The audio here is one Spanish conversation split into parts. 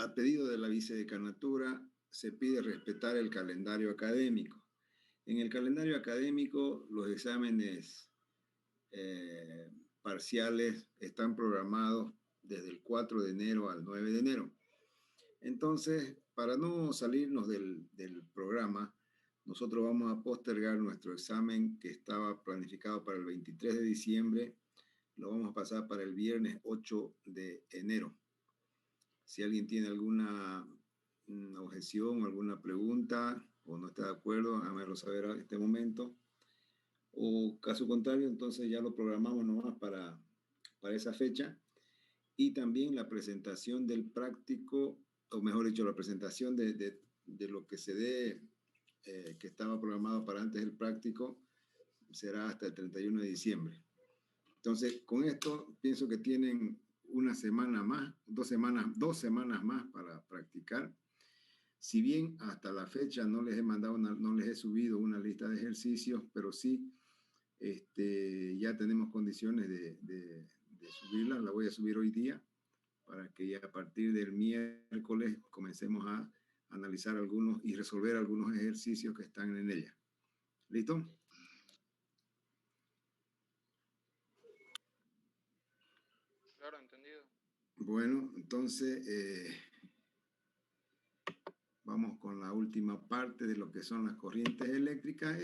A pedido de la vicedecanatura, se pide respetar el calendario académico. En el calendario académico, los exámenes parciales están programados desde el 4 de enero al 9 de enero. Entonces, para no salirnos del programa, nosotros vamos a postergar nuestro examen que estaba planificado para el 23 de diciembre, lo vamos a pasar para el viernes 8 de enero. Si alguien tiene alguna objeción, alguna pregunta o no está de acuerdo, háganmelo saber en este momento. O caso contrario, entonces ya lo programamos nomás para esa fecha. Y también la presentación del práctico, o mejor dicho, la presentación de lo que se dé, que estaba programado para antes del práctico, será hasta el 31 de diciembre. Entonces, con esto pienso que tienen una semana más, 2 semanas más para practicar. Si bien hasta la fecha no les he mandado, no les he subido una lista de ejercicios, pero sí ya tenemos condiciones de subirla. La voy a subir hoy día para que ya a partir del miércoles comencemos a analizar algunos y resolver algunos ejercicios que están en ella. ¿Listo? Claro, entendido. Bueno, entonces vamos con la última parte de lo que son las corrientes eléctricas.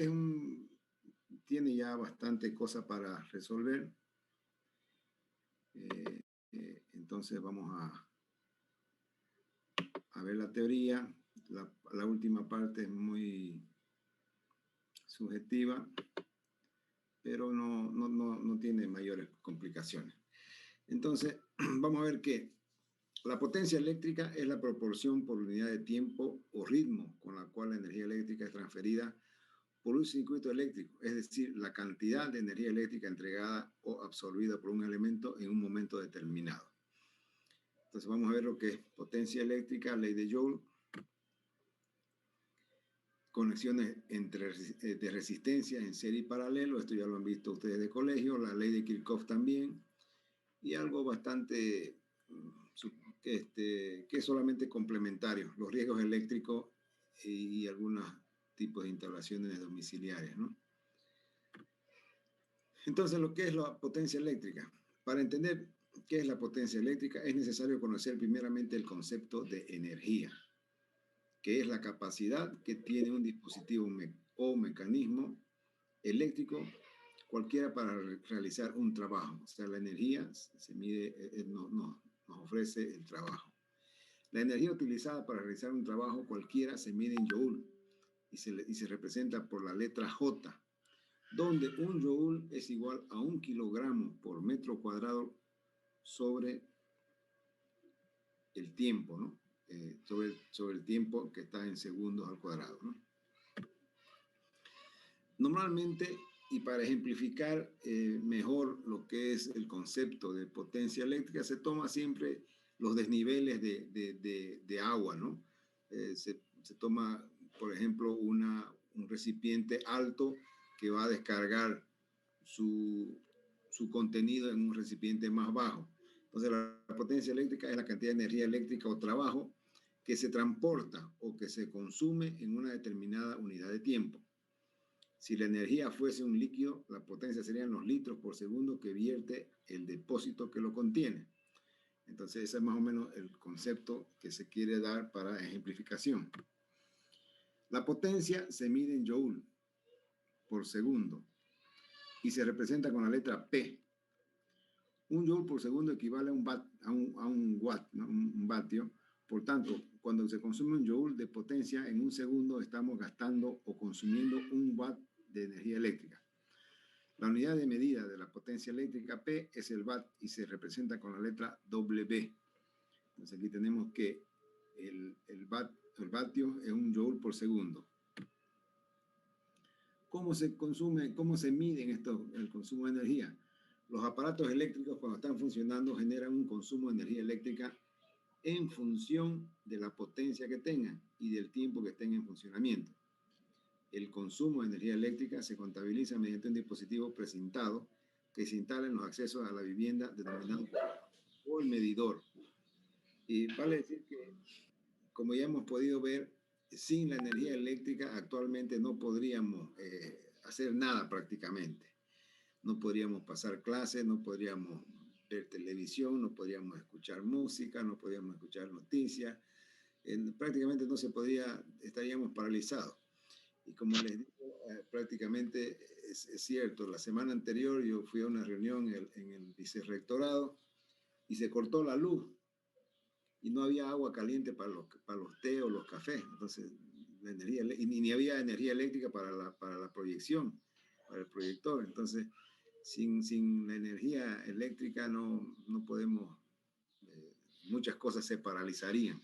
Tiene ya bastante cosa para resolver. Entonces vamos a ver la teoría. La última parte es muy subjetiva, pero no tiene mayores complicaciones. Entonces, vamos a ver que la potencia eléctrica es la proporción por unidad de tiempo o ritmo con la cual la energía eléctrica es transferida por un circuito eléctrico, es decir, la cantidad de energía eléctrica entregada o absorbida por un elemento en un momento determinado. Entonces vamos a ver lo que es potencia eléctrica, ley de Joule, conexiones de resistencia en serie y paralelo, esto ya lo han visto ustedes de colegio, la ley de Kirchhoff también, y algo bastante que es solamente complementario, los riesgos eléctricos y algunos tipos de instalaciones domiciliarias, ¿no? Entonces, lo que es la potencia eléctrica. Para entender qué es la potencia eléctrica, es necesario conocer primeramente el concepto de energía, que es la capacidad que tiene un dispositivo o mecanismo eléctrico cualquiera para realizar un trabajo. O sea, la energía se mide, nos ofrece el trabajo. La energía utilizada para realizar un trabajo cualquiera se mide en joule y se representa por la letra J, donde un joule es igual a 1 kilogramo por metro cuadrado sobre el tiempo, ¿no? Sobre el tiempo que está en segundos al cuadrado, ¿no? Normalmente, y para ejemplificar mejor lo que es el concepto de potencia eléctrica, se toma siempre los desniveles de agua, ¿no? Se toma, por ejemplo, un recipiente alto que va a descargar su contenido en un recipiente más bajo. Entonces, la potencia eléctrica es la cantidad de energía eléctrica o trabajo que se transporta o que se consume en una determinada unidad de tiempo. Si la energía fuese un líquido, la potencia serían los litros por segundo que vierte el depósito que lo contiene. Entonces, ese es más o menos el concepto que se quiere dar para ejemplificación. La potencia se mide en joule por segundo y se representa con la letra P. Un joule por segundo equivale a un watt, ¿no? Un vatio. Por tanto, cuando se consume un joule de potencia, en un segundo estamos gastando o consumiendo 1 watt de energía eléctrica. La unidad de medida de la potencia eléctrica P es el watt y se representa con la letra W. Entonces aquí tenemos que el vatio es un joule por segundo. ¿Cómo se miden el consumo de energía? Los aparatos eléctricos, cuando están funcionando, generan un consumo de energía eléctrica en función de la potencia que tengan y del tiempo que estén en funcionamiento. El consumo de energía eléctrica se contabiliza mediante un dispositivo precintado que se instala en los accesos a la vivienda denominado por medidor. Y vale decir que, como ya hemos podido ver, sin la energía eléctrica actualmente no podríamos hacer nada prácticamente. No podríamos pasar clases, no podríamos ver televisión, no podríamos escuchar música, no podríamos escuchar noticias. Prácticamente no se podía, estaríamos paralizados. Y como les digo, prácticamente es cierto, la semana anterior yo fui a una reunión en el vicerrectorado y se cortó la luz y no había agua caliente para los té o los cafés. Entonces, la energía, y ni había energía eléctrica para la proyección, para el proyector. Entonces, sin la energía eléctrica no podemos, muchas cosas se paralizarían.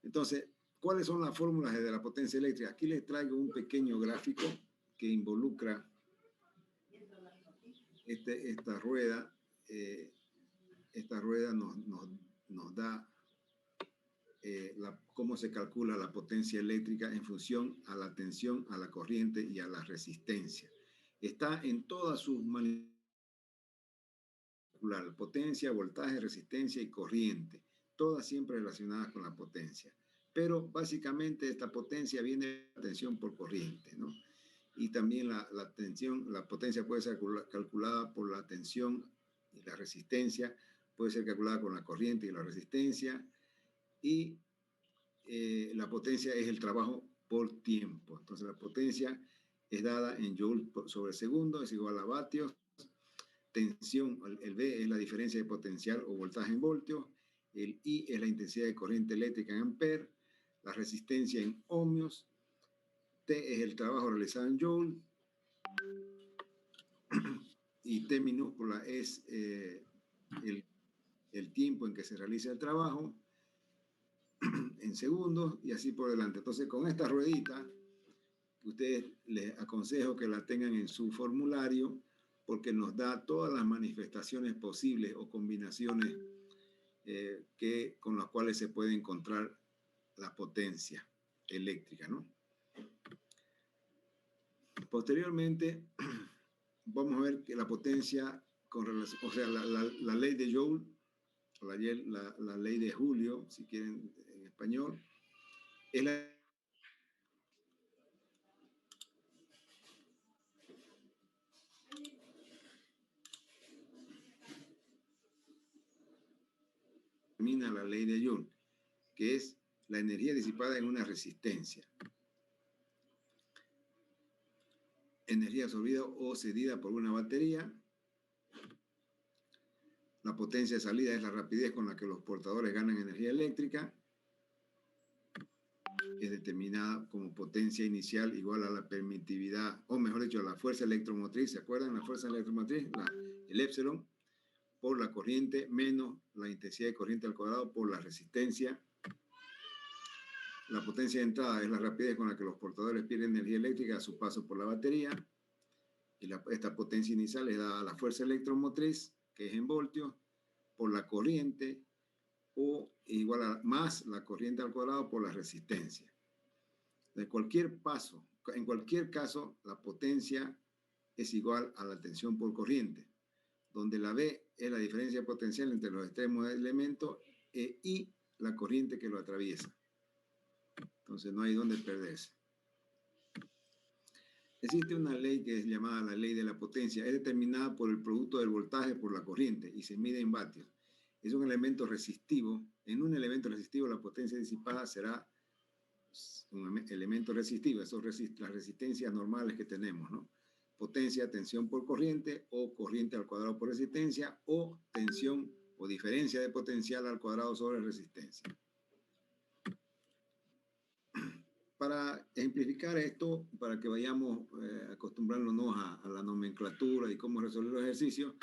Entonces, ¿cuáles son las fórmulas de la potencia eléctrica? Aquí les traigo un pequeño gráfico que involucra esta rueda. Esta rueda nos da cómo se calcula la potencia eléctrica en función a la tensión, a la corriente y a la resistencia. Está en todas sus manifestaciones: potencia, voltaje, resistencia y corriente, todas siempre relacionadas con la potencia. Pero básicamente esta potencia viene de la tensión por corriente, ¿no? Y también la potencia puede ser calculada por la tensión y la resistencia, puede ser calculada con la corriente y la resistencia, y la potencia es el trabajo por tiempo. Entonces la potencia es dada en joules sobre segundo, es igual a vatios. Tensión, el V es la diferencia de potencial o voltaje en voltios, el I es la intensidad de corriente eléctrica en amperes, la resistencia en ohmios, T es el trabajo realizado en joule, y T minúscula es el tiempo en que se realiza el trabajo en segundos, y así por delante. Entonces, con esta ruedita, ustedes les aconsejo que la tengan en su formulario, porque nos da todas las manifestaciones posibles o combinaciones con las cuales se puede encontrar la potencia eléctrica, ¿no? Posteriormente, vamos a ver que la potencia, con relación, o sea, la ley de Joule, la ley de Julio, si quieren en español, es la determina la ley de Joule, que es la energía disipada en una resistencia. Energía absorbida o cedida por una batería. La potencia de salida es la rapidez con la que los portadores ganan energía eléctrica. Es determinada como potencia inicial igual a la permitividad, o mejor dicho, a la fuerza electromotriz. ¿Se acuerdan? La fuerza electromotriz, el épsilon, por la corriente menos la intensidad de corriente al cuadrado por la resistencia. La potencia de entrada es la rapidez con la que los portadores pierden energía eléctrica a su paso por la batería. Y esta potencia inicial es dada a la fuerza electromotriz, que es en voltios, por la corriente, o igual a más la corriente al cuadrado por la resistencia. De cualquier paso, en cualquier caso, la potencia es igual a la tensión por corriente, donde la V es la diferencia potencial entre los extremos del elemento y la corriente que lo atraviesa. Entonces no hay dónde perderse. Existe una ley que es llamada la ley de la potencia. Es determinada por el producto del voltaje por la corriente y se mide en vatios. Es un elemento resistivo. En un elemento resistivo la potencia disipada será un elemento resistivo. Eso es las resistencias normales que tenemos, ¿no? Potencia, tensión por corriente, o corriente al cuadrado por resistencia, o tensión o diferencia de potencial al cuadrado sobre resistencia. Para ejemplificar esto, para que vayamos acostumbrándonos a la nomenclatura y cómo resolver los ejercicios,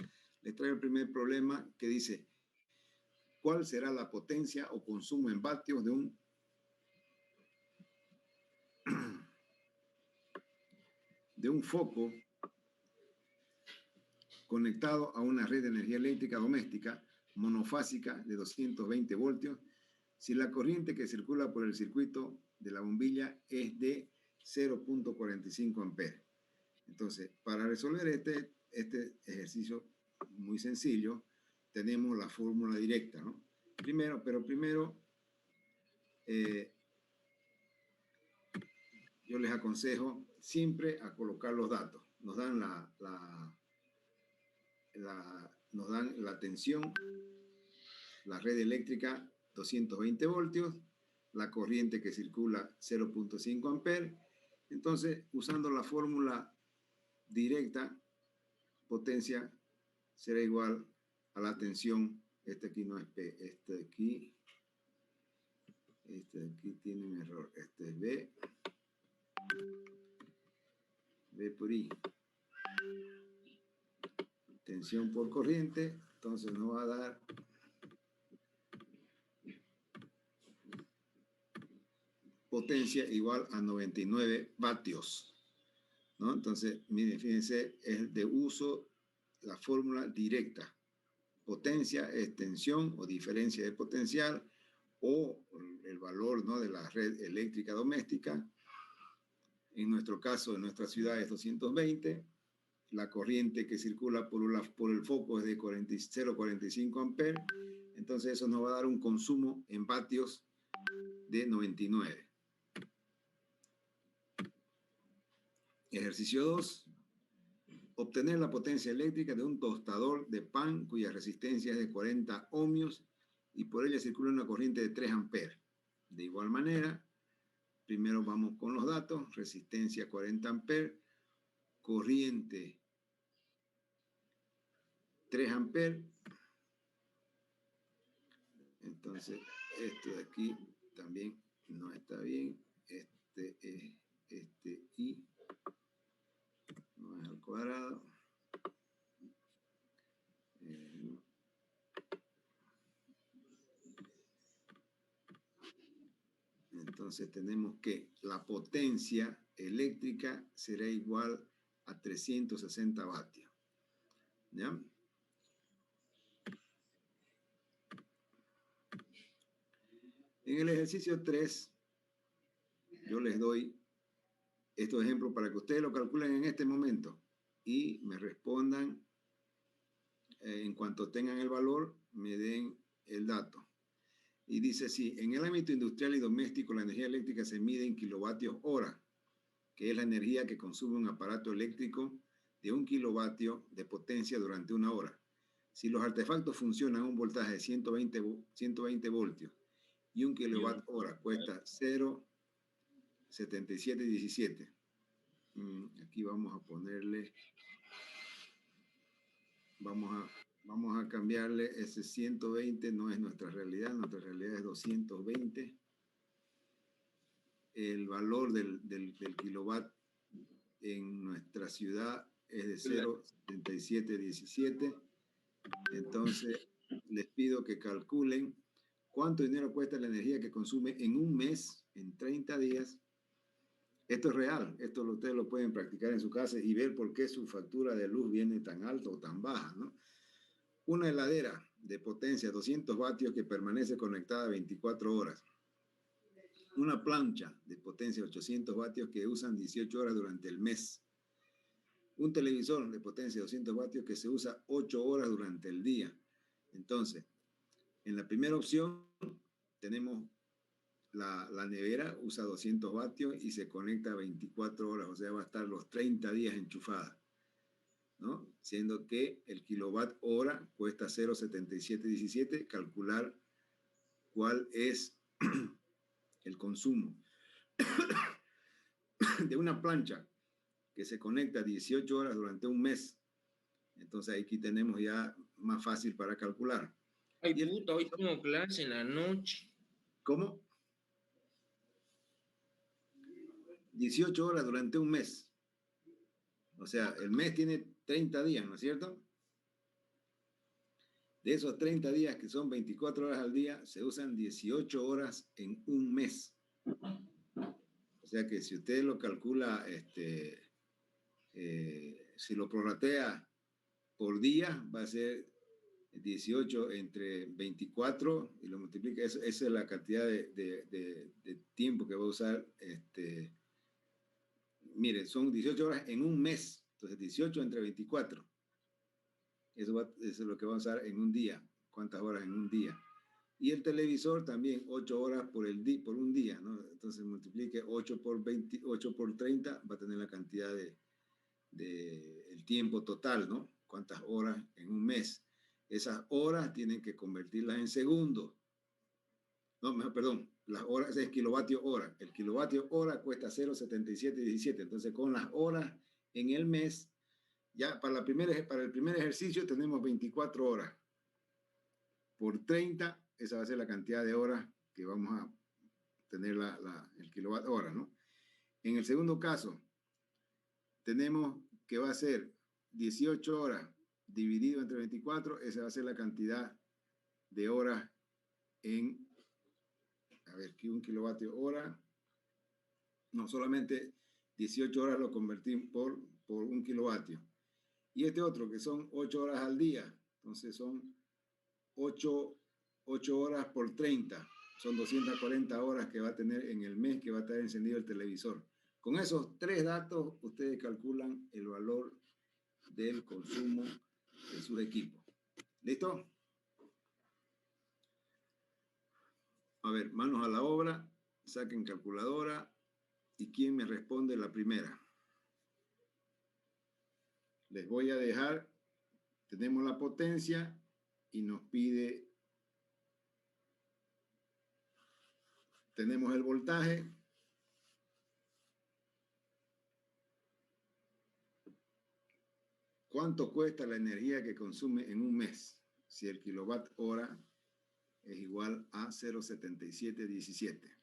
les traigo el primer problema que dice: ¿cuál será la potencia o consumo en vatios de un foco conectado a una red de energía eléctrica doméstica monofásica de 220 voltios si la corriente que circula por el circuito de la bombilla es de 0.45 amperes? Entonces, para resolver este ejercicio muy sencillo, tenemos la fórmula directa, ¿no? Primero, yo les aconsejo siempre a colocar los datos. Nos dan nos dan la tensión, la red eléctrica 220 voltios, la corriente que circula 0.5 amperes. Entonces, usando la fórmula directa, potencia será igual a la tensión. Este aquí no es P, este aquí tiene un error. Este es B por I. Tensión por corriente, entonces nos va a dar potencia igual a 99 vatios, ¿no? Entonces, miren, fíjense, es de uso la fórmula directa. Potencia es tensión o diferencia de potencial o el valor, ¿no?, de la red eléctrica doméstica. En nuestro caso, en nuestra ciudad es 220. La corriente que circula por el foco es de 0,45 amperes. Entonces eso nos va a dar un consumo en vatios de 99. Ejercicio 2. Obtener la potencia eléctrica de un tostador de pan cuya resistencia es de 40 ohmios y por ella circula una corriente de 3 amperes. De igual manera, primero vamos con los datos. Resistencia 40 amperes, corriente 3 amperes. Entonces, esto de aquí también no está bien. Este I no es al cuadrado. Entonces tenemos que la potencia eléctrica será igual a 360 vatios. ¿Ya? En el ejercicio 3, yo les doy estos ejemplos para que ustedes lo calculen en este momento y me respondan en cuanto tengan el valor, me den el dato. Y dice así: en el ámbito industrial y doméstico, la energía eléctrica se mide en kilovatios hora, que es la energía que consume un aparato eléctrico de 1 kilovatio de potencia durante una hora. Si los artefactos funcionan a un voltaje de 120 voltios y 1 kilowatt hora cuesta 0,7717. Aquí vamos a ponerle, vamos a cambiarle ese 120, no es nuestra realidad es 220. El valor del kilowatt en nuestra ciudad es de 0,7717. Entonces, les pido que calculen cuánto dinero cuesta la energía que consume en un mes, en 30 días. Esto es real, esto ustedes lo pueden practicar en su casa y ver por qué su factura de luz viene tan alta o tan baja, ¿no? Una heladera de potencia 200 vatios que permanece conectada 24 horas. Una plancha de potencia 800 vatios que usan 18 horas durante el mes. Un televisor de potencia 200 vatios que se usa 8 horas durante el día. Entonces, en la primera opción tenemos la nevera, usa 200 vatios y se conecta 24 horas, o sea, va a estar los 30 días enchufada, ¿no? Siendo que el kilowatt hora cuesta 0,7717, calcular cuál es el consumo de una plancha que se conecta 18 horas durante un mes. Entonces aquí tenemos ya más fácil para calcular. Ay, puta, hoy tengo clase en la noche. ¿Cómo? 18 horas durante un mes. O sea, el mes tiene 30 días, ¿no es cierto? De esos 30 días, que son 24 horas al día, se usan 18 horas en un mes. O sea que si usted lo calcula, si lo prorratea por día, va a ser 18 entre 24 y lo multiplica. Esa es la cantidad de tiempo que va a usar. Mire, son 18 horas en un mes. Entonces, 18 entre 24. Eso es lo que va a usar en un día. ¿Cuántas horas en un día? Y el televisor también 8 horas por un día, ¿no? Entonces multiplique 8 por 20, 8 por 30, va a tener la cantidad el tiempo total, ¿no? Cuántas horas en un mes. Esas horas tienen que convertirlas en segundos. No, perdón, las horas es kilovatio hora. El kilovatio hora cuesta 0,7717. Entonces, con las horas en el mes, ya para el primer ejercicio tenemos 24 horas. Por 30, esa va a ser la cantidad de horas que vamos a tener el kilovatio hora, ¿no? En el segundo caso, tenemos que va a ser 18 horas dividido entre 24, esa va a ser la cantidad de horas en, a ver, que un kilovatio hora, no solamente 18 horas lo convertimos por un kilovatio. Y este otro, que son 8 horas al día, entonces son 8 horas por 30, son 240 horas que va a tener en el mes que va a estar encendido el televisor. Con esos 3 datos, ustedes calculan el valor del consumo de sus equipos. ¿Listo? A ver, manos a la obra, saquen calculadora. ¿Y quién me responde la primera? Les voy a dejar, tenemos la potencia y nos pide, tenemos el voltaje. ¿Cuánto cuesta la energía que consume en un mes? Si el kilowatt hora es igual a 0,7717.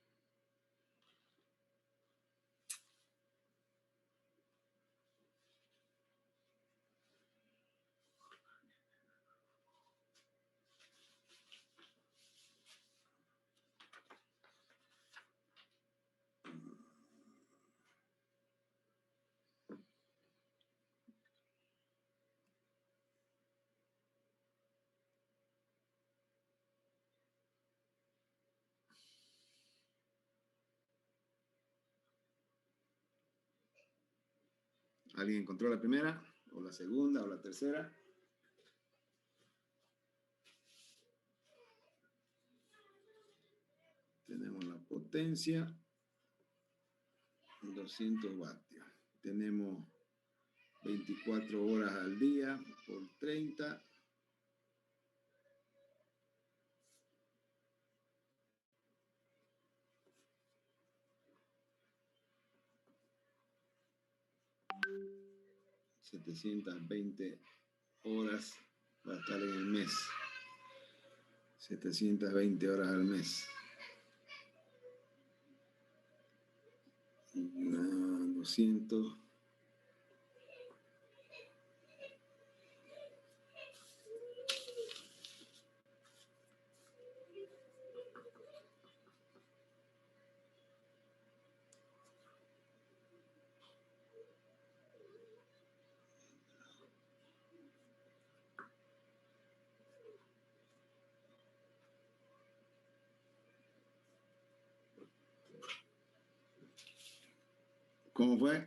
¿Alguien encontró la primera? ¿O la segunda? ¿O la tercera? Tenemos la potencia, 200 vatios. Tenemos 24 horas al día por 30. $720 horas va a estar en el mes. 720 horas al mes. 200. ¿Cómo fue?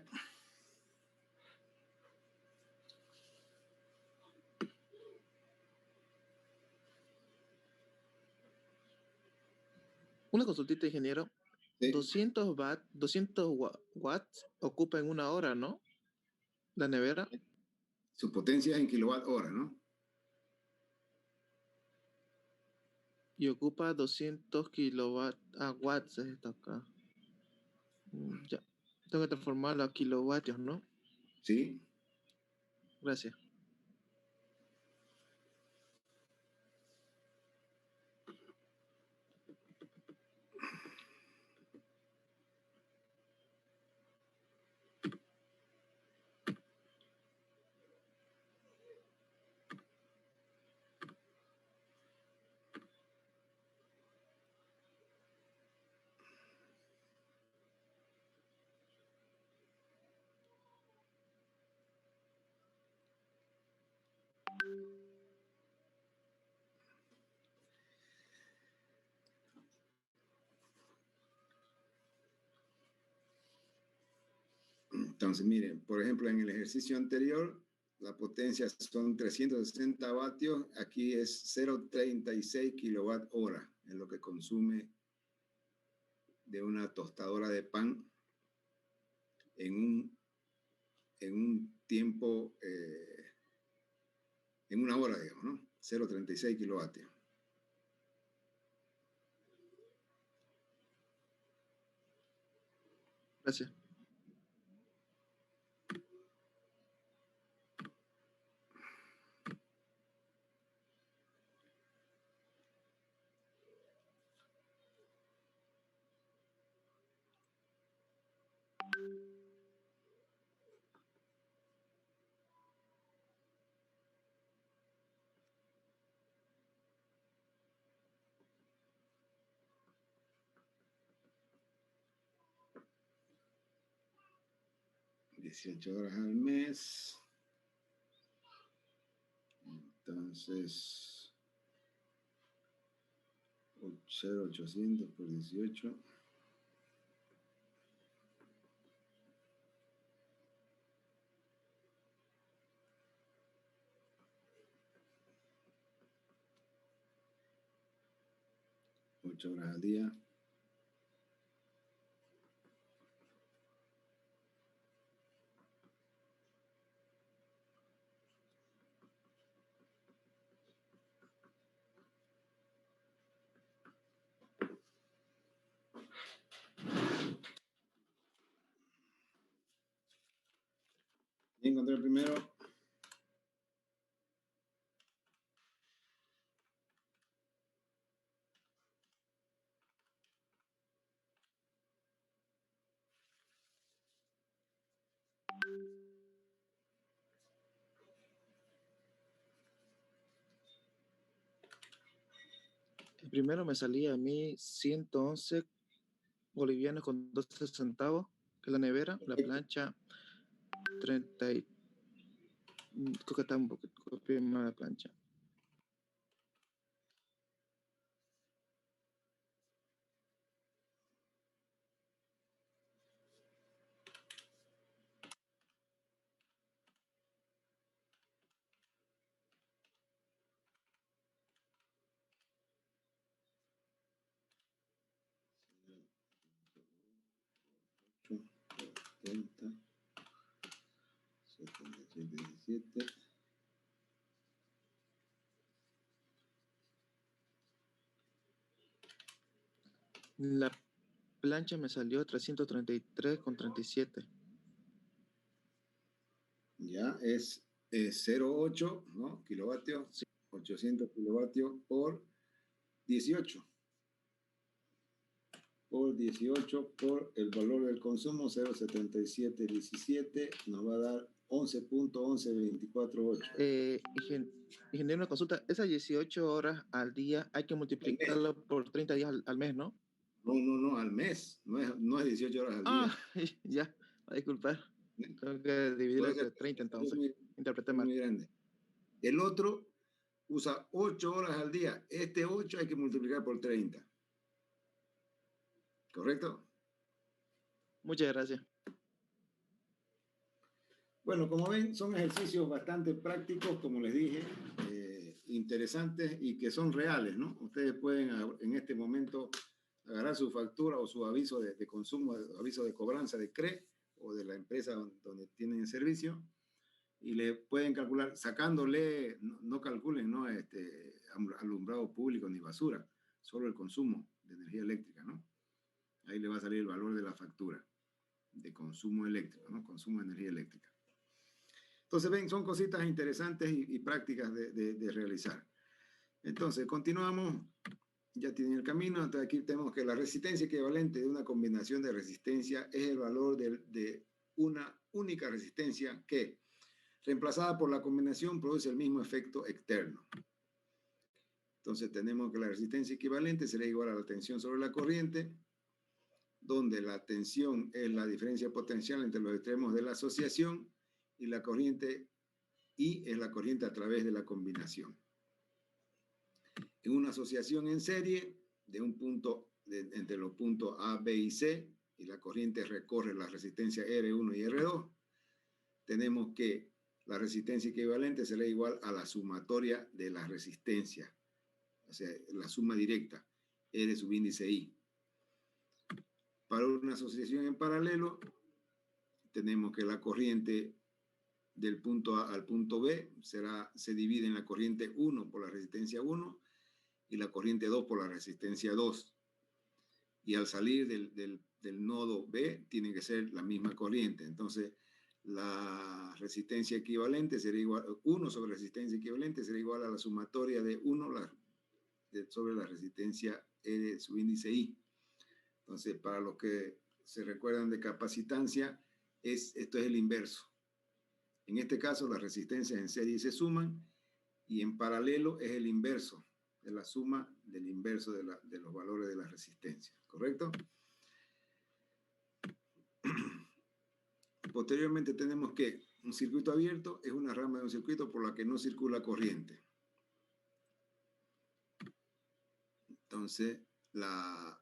Una consultita, ingeniero. Sí. 200 watts ocupa en una hora, ¿no? La nevera. Su potencia es en kilowatt hora, ¿no? Y ocupa 200 watts es esto acá. Ya. Tengo que transformarlo a kilovatios, ¿no? Sí. Gracias. Entonces, miren, por ejemplo, en el ejercicio anterior, la potencia son 360 vatios, aquí es 0,36 kilowatt hora. es lo que consume de una tostadora de pan en un tiempo, en una hora, digamos, ¿no? 0,36 kilovatios. Gracias. $18 al mes. Entonces, 0,800 por 18. Ocho horas al día. Y encontré el primero. El primero me salía a mí 111 bolivianos con 12 centavos, que es la nevera, la plancha 30 y... creo que está un poquito más la plancha. Setenta, 77, 17. La plancha me salió 333,37. Ya es 0,8, ¿no? Kilovatios, Sí. 800 kilovatios por 18. Por 18 por el valor del consumo, 0,7717, nos va a dar 11,11248. Ingeniero, una consulta. Esas 18 horas al día hay que multiplicarlo por 30 días al mes, ¿no? No, al mes. No es 18 horas al día. Ya, disculpar. Tengo que dividirlo entre 30 entonces. Interpreté mal. Muy grande. El otro usa 8 horas al día. Este 8 hay que multiplicar por 30. ¿Correcto? Muchas gracias. Bueno, como ven, son ejercicios bastante prácticos, como les dije, interesantes y que son reales, ¿no? Ustedes pueden en este momento agarrar su factura o su aviso de consumo, aviso de cobranza de CRE o de la empresa donde tienen el servicio y le pueden calcular, sacándole, no calculen, ¿no? Alumbrado público ni basura, solo el consumo de energía eléctrica, ¿no? Ahí le va a salir el valor de la factura de consumo eléctrico, ¿no? Consumo de energía eléctrica. Entonces, ven, son cositas interesantes y prácticas de realizar. Entonces, continuamos. Ya tienen el camino. Entonces, aquí tenemos que la resistencia equivalente de una combinación de resistencia es el valor de una única resistencia que, reemplazada por la combinación, produce el mismo efecto externo. Entonces, tenemos que la resistencia equivalente será igual a la tensión sobre la corriente, donde la tensión es la diferencia potencial entre los extremos de la asociación y la corriente I es la corriente a través de la combinación. En una asociación en serie de un punto entre los puntos A, B y C y la corriente recorre la resistencia R1 y R2, tenemos que la resistencia equivalente será igual a la sumatoria de las resistencias, o sea, la suma directa. R subíndice I. Para una asociación en paralelo, tenemos que la corriente del punto A al punto B se divide en la corriente 1 por la resistencia 1 y la corriente 2 por la resistencia 2. Y al salir del nodo B tiene que ser la misma corriente. Entonces, la resistencia equivalente sería igual, 1 sobre resistencia equivalente sería igual a la sumatoria de 1 sobre la resistencia R subíndice I. Entonces, para los que se recuerdan de capacitancia, esto es el inverso. En este caso, las resistencias en serie se suman y en paralelo es el inverso, de la suma del inverso de los valores de la resistencia, ¿correcto? Posteriormente tenemos que un circuito abierto es una rama de un circuito por la que no circula corriente. Entonces, la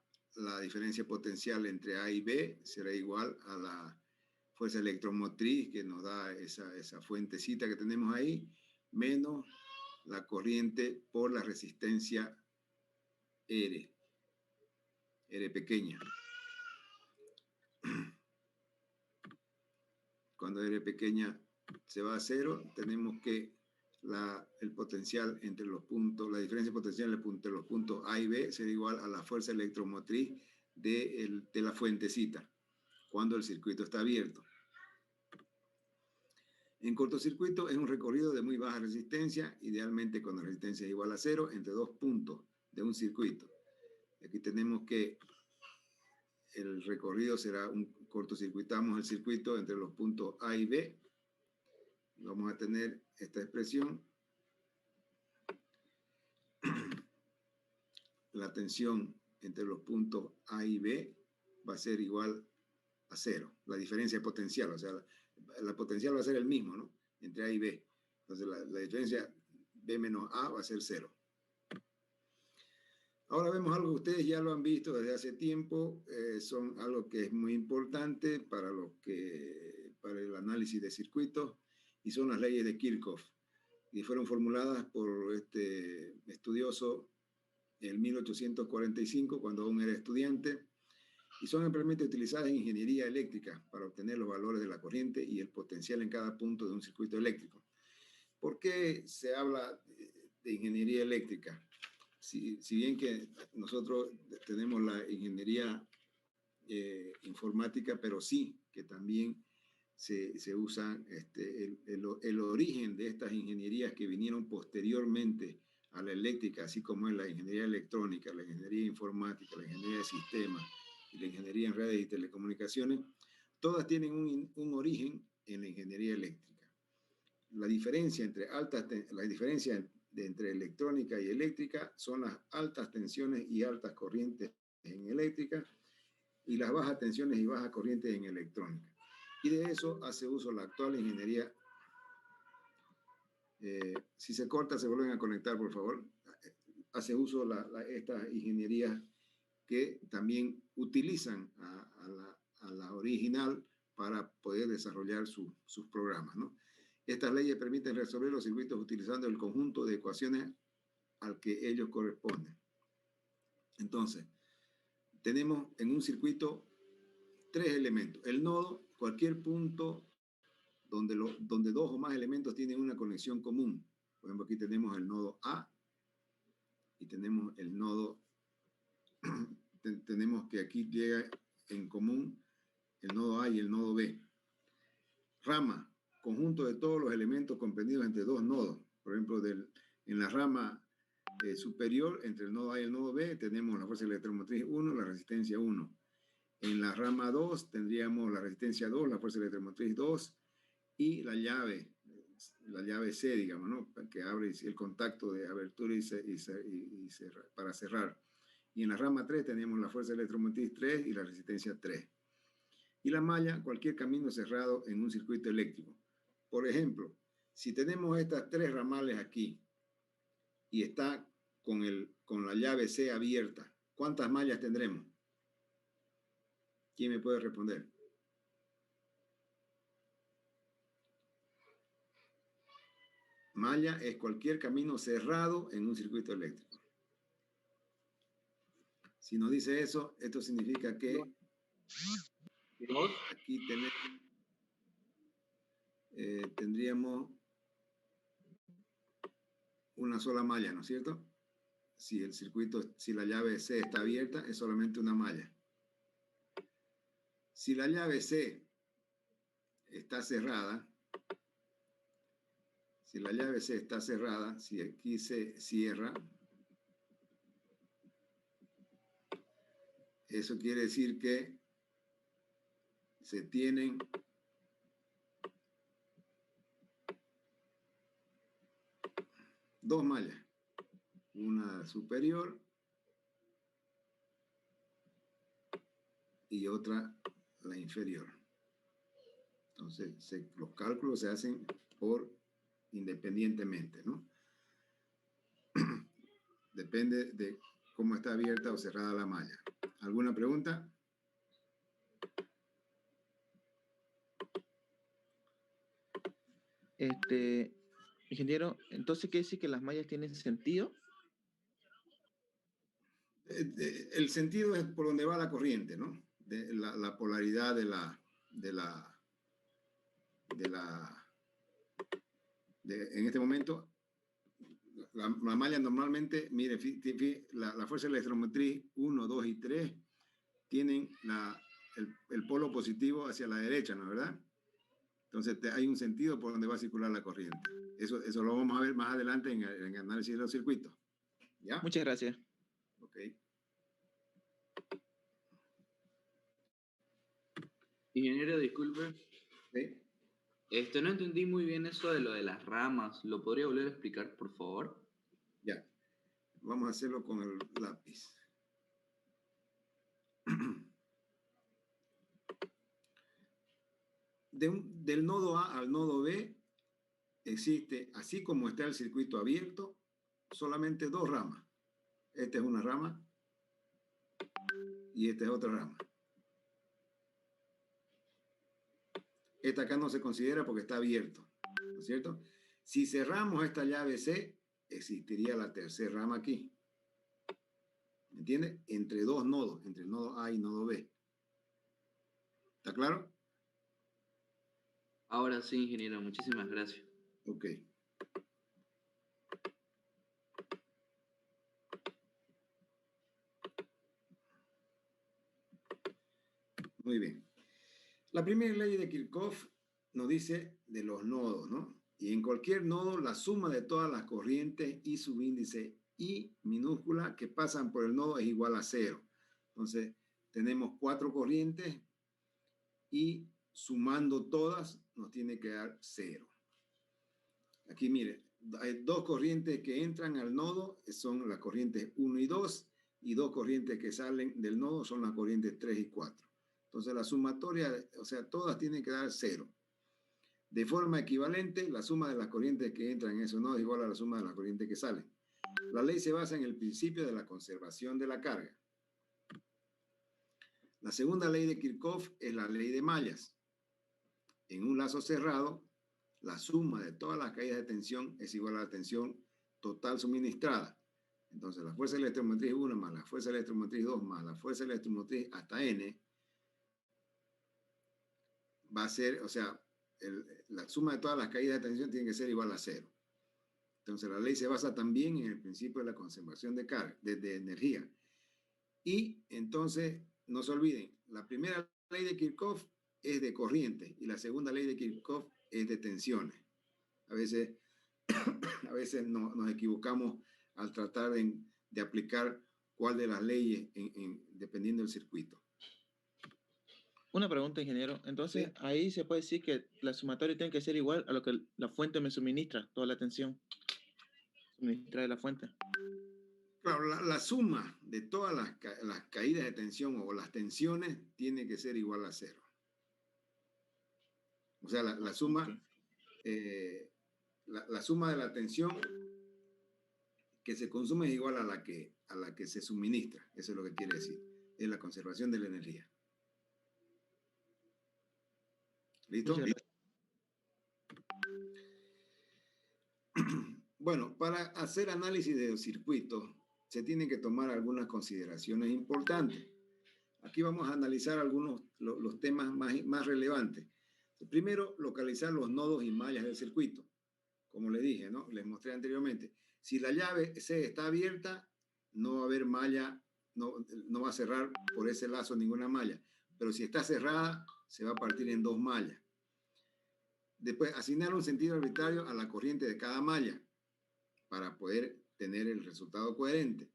diferencia potencial entre A y B será igual a la fuerza electromotriz que nos da esa fuentecita que tenemos ahí, menos la corriente por la resistencia R pequeña. Cuando R pequeña se va a cero, tenemos que el potencial entre los puntos, la diferencia potencial entre los puntos A y B será igual a la fuerza electromotriz de la fuentecita, cuando el circuito está abierto. En cortocircuito es un recorrido de muy baja resistencia, idealmente cuando la resistencia es igual a 0, entre dos puntos de un circuito. Aquí tenemos que el recorrido será cortocircuitamos el circuito entre los puntos A y B. Vamos a tener esta expresión. La tensión entre los puntos A y B va a ser igual a 0. La diferencia potencial, o sea, la potencial va a ser el mismo, ¿no? Entre A y B. Entonces, la diferencia B menos A va a ser 0. Ahora vemos algo que ustedes ya lo han visto desde hace tiempo. Son algo que es muy importante para el análisis de circuitos, y son las leyes de Kirchhoff. Y fueron formuladas por este estudioso en 1845, cuando aún era estudiante, y son ampliamente utilizadas en ingeniería eléctrica para obtener los valores de la corriente y el potencial en cada punto de un circuito eléctrico. ¿Por qué se habla de ingeniería eléctrica? Si bien que nosotros tenemos la ingeniería informática, pero sí que también se usa el origen de estas ingenierías que vinieron posteriormente a la eléctrica, así como es la ingeniería electrónica, la ingeniería informática, la ingeniería de sistemas y la ingeniería en redes y telecomunicaciones, todas tienen un origen en la ingeniería eléctrica. La diferencia entre entre electrónica y eléctrica son las altas tensiones y altas corrientes en eléctrica y las bajas tensiones y bajas corrientes en electrónica. Y de eso hace uso la actual ingeniería. Si se corta, se vuelven a conectar, por favor. Hace uso estas ingenierías que también utilizan a la original para poder desarrollar sus programas, ¿no? Estas leyes permiten resolver los circuitos utilizando el conjunto de ecuaciones al que ellos corresponden. Entonces, tenemos en un circuito 3 elementos. El nodo, cualquier punto donde dos o más elementos tienen una conexión común. Por ejemplo, aquí tenemos el nodo A y tenemos el nodo, tenemos que aquí llega en común el nodo A y el nodo B. Rama, conjunto de todos los elementos comprendidos entre dos nodos. Por ejemplo, en la rama superior, entre el nodo A y el nodo B, tenemos la fuerza electromotriz 1, la resistencia 1. En la rama 2 tendríamos la resistencia 2, la fuerza electromotriz 2 y la llave C, digamos, ¿no? Que abre el contacto de abertura para cerrar. Y en la rama 3 tenemos la fuerza electromotriz 3 y la resistencia 3. Y la malla, cualquier camino cerrado en un circuito eléctrico. Por ejemplo, si tenemos estas 3 ramales aquí y está con la llave C abierta, ¿cuántas mallas tendremos? ¿Quién me puede responder? Malla es cualquier camino cerrado en un circuito eléctrico. Si nos dice eso, esto significa que aquí tendríamos una sola malla, ¿no es cierto? Si el circuito, si la llave C está abierta, es solamente una malla. Si la llave C está cerrada, si la llave C está cerrada, si aquí se cierra, eso quiere decir que se tienen dos mallas, una superior y otra la inferior. Entonces, los cálculos se hacen independientemente, ¿no? Depende de cómo está abierta o cerrada la malla. ¿Alguna pregunta? Ingeniero, entonces ¿quiere decir que las mallas tienen sentido? El sentido es por donde va la corriente, ¿no? De la polaridad en este momento, la malla normalmente, mire, la fuerza electromotriz 1, 2 y 3 tienen el polo positivo hacia la derecha, ¿no es verdad? Entonces hay un sentido por donde va a circular la corriente. Eso lo vamos a ver más adelante en el análisis de los circuitos. ¿Ya? Muchas gracias. Ok. Ingeniero, disculpe. ¿Sí? No entendí muy bien eso de lo de las ramas. ¿Lo podría volver a explicar, por favor? Ya. Vamos a hacerlo con el lápiz. Del nodo A al nodo B existe, así como está el circuito abierto, solamente dos ramas. Esta es una rama y esta es otra rama. Esta acá no se considera porque está abierto, ¿no es cierto? Si cerramos esta llave C, existiría la tercera rama aquí. ¿Me entiende? Entre dos nodos, entre el nodo A y nodo B. ¿Está claro? Ahora sí, ingeniero. Muchísimas gracias. Ok. Muy bien. La primera ley de Kirchhoff nos dice de los nodos, ¿no? Y en cualquier nodo, la suma de todas las corrientes y subíndice I minúscula que pasan por el nodo es igual a 0. Entonces, tenemos 4 corrientes y sumando todas nos tiene que dar 0. Aquí, mire, hay dos corrientes que entran al nodo, son las corrientes 1 y 2, y dos corrientes que salen del nodo son las corrientes 3 y 4. Entonces, la sumatoria, o sea, todas tienen que dar 0. De forma equivalente, la suma de las corrientes que entran en ese nodo es igual a la suma de las corrientes que salen. La ley se basa en el principio de la conservación de la carga. La segunda ley de Kirchhoff es la ley de mallas. En un lazo cerrado, la suma de todas las caídas de tensión es igual a la tensión total suministrada. Entonces, la fuerza electromotriz 1 más la fuerza electromotriz 2 más la fuerza electromotriz hasta N va a ser, o sea, la suma de todas las caídas de tensión tiene que ser igual a 0. Entonces, la ley se basa también en el principio de la conservación de carga, de energía. Y entonces, no se olviden, la primera ley de Kirchhoff es de corriente y la segunda ley de Kirchhoff es de tensiones. A veces nos equivocamos al tratar de aplicar cuál de las leyes dependiendo del circuito. Una pregunta, ingeniero. Entonces, Sí. ahí se puede decir que la sumatoria tiene que ser igual a lo que la fuente me suministra, toda la tensión suministrada de la fuente. Claro, la suma de todas las caídas de tensión o las tensiones tiene que ser igual a 0. O sea, la suma, okay. La suma de la tensión que se consume es igual a la que se suministra. Eso es lo que quiere decir. Es la conservación de la energía. ¿Listo? Bueno, para hacer análisis de los circuitos, se tienen que tomar algunas consideraciones importantes. Aquí vamos a analizar algunos los temas más relevantes. Primero, localizar los nodos y mallas del circuito. Como les dije, ¿no? Les mostré anteriormente. Si la llave C está abierta, no va a haber malla, no va a cerrar por ese lazo ninguna malla. Pero si está cerrada, se va a partir en dos mallas. Después, asignar un sentido arbitrario a la corriente de cada malla para poder tener el resultado coherente.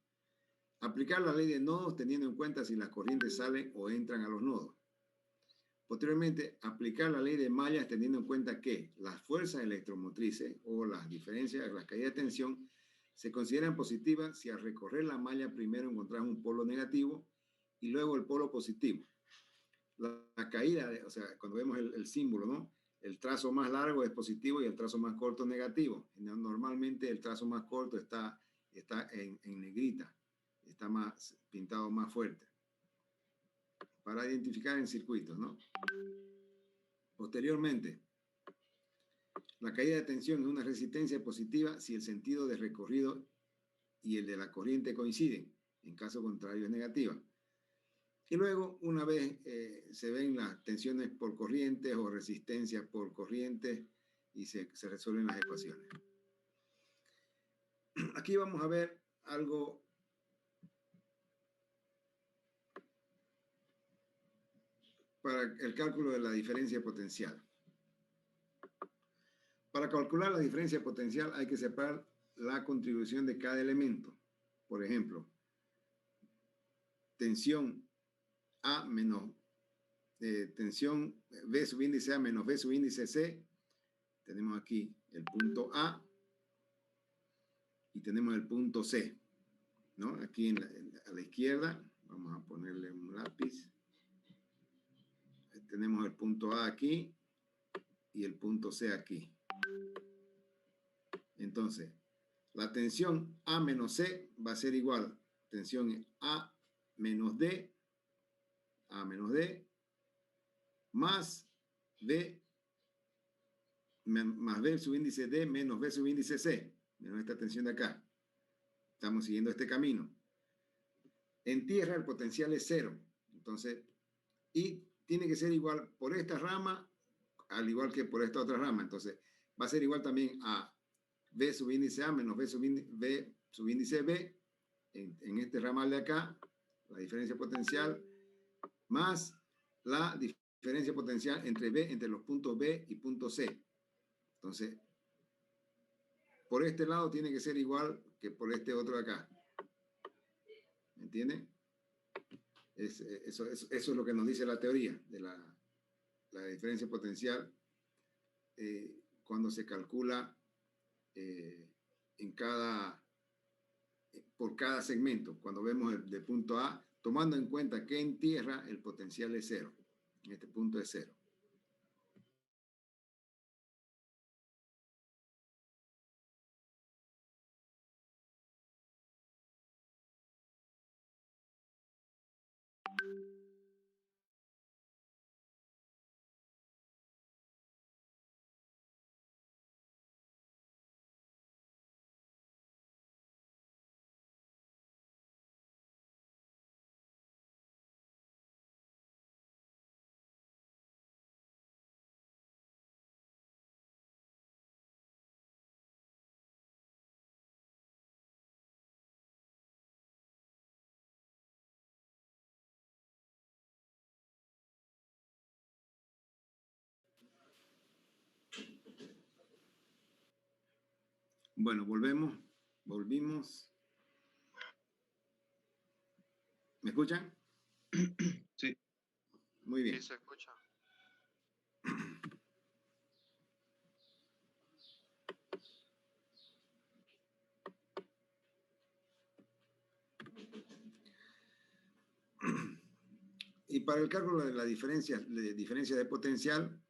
Aplicar la ley de nodos teniendo en cuenta si las corrientes salen o entran a los nodos. Posteriormente, aplicar la ley de mallas teniendo en cuenta que las fuerzas electromotrices o las diferencias de la caída de tensión se consideran positivas si al recorrer la malla primero encontramos un polo negativo y luego el polo positivo. La caída, o sea, cuando vemos el símbolo, ¿no? El trazo más largo es positivo y el trazo más corto negativo. Normalmente el trazo más corto está en negrita, está más pintado más fuerte, para identificar en circuitos, ¿no? Posteriormente, la caída de tensión es una resistencia positiva si el sentido de recorrido y el de la corriente coinciden, en caso contrario es negativa. Y luego, una vez se ven las tensiones por corrientes o resistencias por corrientes y se resuelven las ecuaciones. Aquí vamos a ver algo para el cálculo de la diferencia potencial. Para calcular la diferencia potencial hay que separar la contribución de cada elemento. Por ejemplo, tensión A menos tensión V subíndice A menos V subíndice C. Tenemos aquí el punto A y tenemos el punto C, ¿no? Aquí a la izquierda, vamos a ponerle un lápiz. Tenemos el punto A aquí y el punto C aquí. Entonces, la tensión A menos C va a ser igual tensión A menos D más V subíndice D menos V subíndice C, menos esta tensión de acá. Estamos siguiendo este camino. En tierra el potencial es cero. Entonces, y tiene que ser igual por esta rama, al igual que por esta otra rama. Entonces, va a ser igual también a V subíndice A menos V subíndice B en este ramal de acá, la diferencia potencial, más la diferencia potencial entre los puntos B y punto C. Entonces, por este lado tiene que ser igual que por este otro de acá. ¿Me entienden? Eso es lo que nos dice la teoría de la diferencia potencial cuando se calcula por cada segmento, cuando vemos de punto A, tomando en cuenta que en tierra el potencial es cero. En este punto es cero. Bueno, volvimos. ¿Me escuchan? Sí. Muy bien. Sí, se escucha. Y para el cálculo de la diferencia de potencial,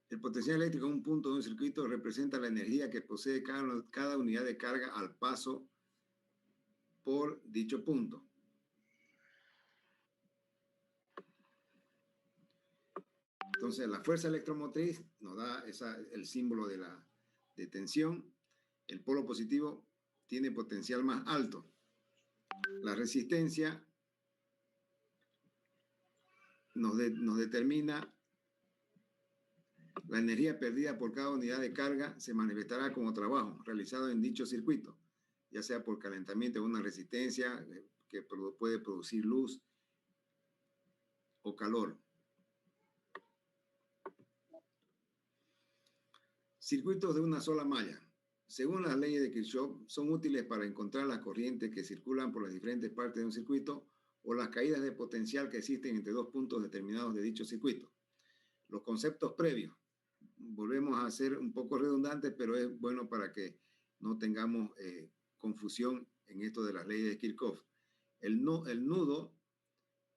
el potencial eléctrico en un punto de un circuito representa la energía que posee cada unidad de carga al paso por dicho punto. Entonces, la fuerza electromotriz nos da el símbolo de tensión. El polo positivo tiene potencial más alto. La resistencia nos determina la energía perdida por cada unidad de carga se manifestará como trabajo realizado en dicho circuito, ya sea por calentamiento de una resistencia que puede producir luz o calor. Circuitos de una sola malla. Según las leyes de Kirchhoff, son útiles para encontrar las corrientes que circulan por las diferentes partes de un circuito o las caídas de potencial que existen entre dos puntos determinados de dicho circuito. Los conceptos previos. Volvemos a ser un poco redundantes, pero es bueno para que no tengamos confusión en esto de las leyes de Kirchhoff. El nudo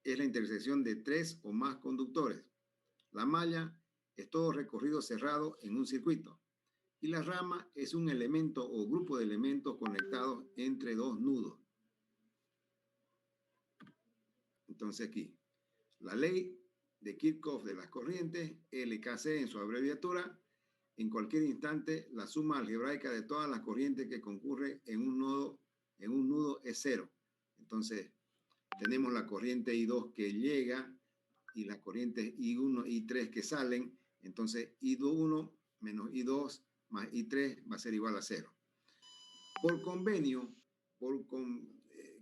es la intersección de tres o más conductores. La malla es todo recorrido cerrado en un circuito. Y la rama es un elemento o grupo de elementos conectados entre dos nudos. Entonces aquí, la ley de Kirchhoff de las corrientes, LKC en su abreviatura, en cualquier instante la suma algebraica de todas las corrientes que concurren en un nudo es cero. Entonces, tenemos la corriente I2 que llega y las corrientes I1 y I3 que salen. Entonces, I1 menos I2 más I3 va a ser igual a cero. Por convenio,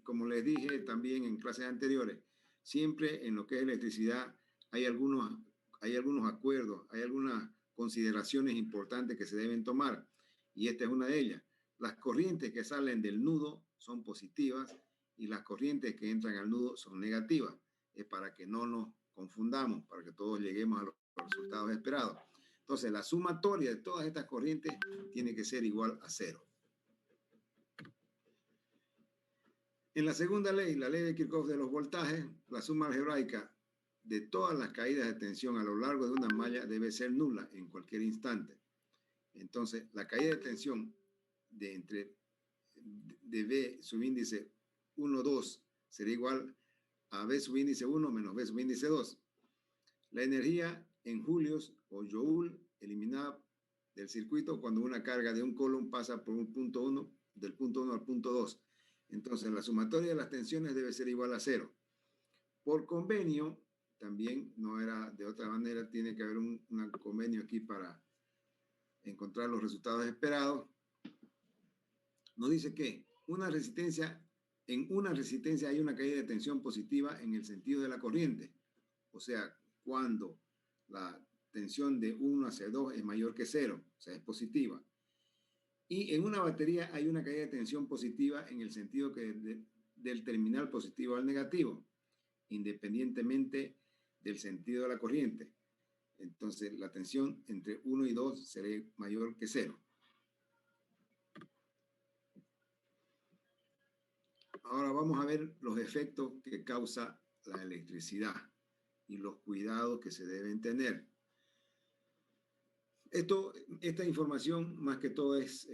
como les dije también en clases anteriores, siempre en lo que es electricidad hay algunos acuerdos, hay algunas consideraciones importantes que se deben tomar, y esta es una de ellas. Las corrientes que salen del nudo son positivas y las corrientes que entran al nudo son negativas. Es para que no nos confundamos, para que todos lleguemos a los resultados esperados. Entonces, la sumatoria de todas estas corrientes tiene que ser igual a cero. En la segunda ley, la ley de Kirchhoff de los voltajes, la suma algebraica de todas las caídas de tensión a lo largo de una malla debe ser nula en cualquier instante. Entonces, la caída de tensión de V subíndice 1, 2 será igual a V subíndice 1 menos V subíndice 2. La energía en julios o joule eliminada del circuito cuando una carga de un coulomb pasa por un punto 1, del punto 1 al punto 2. Entonces, la sumatoria de las tensiones debe ser igual a cero. Por convenio, también no era de otra manera, tiene que haber un convenio aquí para encontrar los resultados esperados. Nos dice que en una resistencia hay una caída de tensión positiva en el sentido de la corriente. O sea, cuando la tensión de 1 hacia 2 es mayor que 0, o sea, es positiva. Y en una batería hay una caída de tensión positiva en el sentido que del terminal positivo al negativo, independientemente del sentido de la corriente. Entonces, la tensión entre 1 y 2 será mayor que 0. Ahora vamos a ver los efectos que causa la electricidad y los cuidados que se deben tener. Esta información más que todo es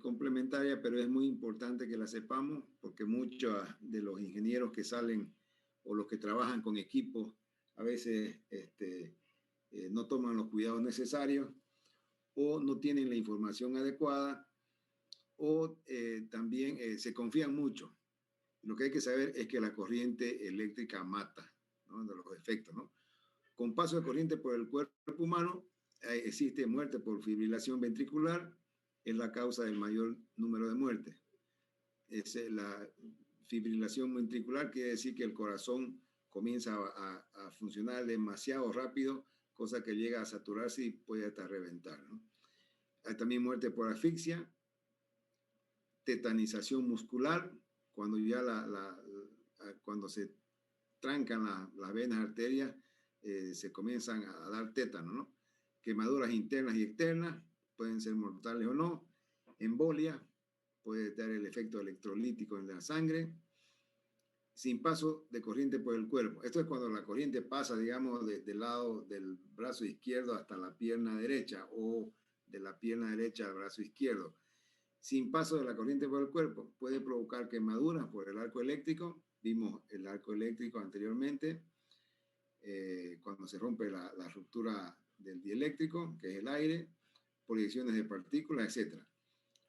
complementaria, pero es muy importante que la sepamos porque muchos de los ingenieros que salen o los que trabajan con equipos a veces no toman los cuidados necesarios o no tienen la información adecuada o también se confían mucho. Lo que hay que saber es que la corriente eléctrica mata, ¿no? De los efectos, ¿no? Con paso de corriente por el cuerpo humano existe muerte por fibrilación ventricular, es la causa del mayor número de muertes. La fibrilación ventricular quiere decir que el corazón comienza a funcionar demasiado rápido, cosa que llega a saturarse y puede hasta reventar, ¿no? Hay también muerte por asfixia, tetanización muscular, cuando ya cuando se trancan las venas arterias, se comienzan a dar tétano, ¿no? Quemaduras internas y externas, pueden ser mortales o no. Embolia, puede dar el efecto electrolítico en la sangre. Sin paso de corriente por el cuerpo. Esto es cuando la corriente pasa, digamos, del lado del brazo izquierdo hasta la pierna derecha o de la pierna derecha al brazo izquierdo. Sin paso de la corriente por el cuerpo, puede provocar quemaduras por el arco eléctrico. Vimos el arco eléctrico anteriormente, cuando se rompe la ruptura del dieléctrico, que es el aire, proyecciones de partículas, etc.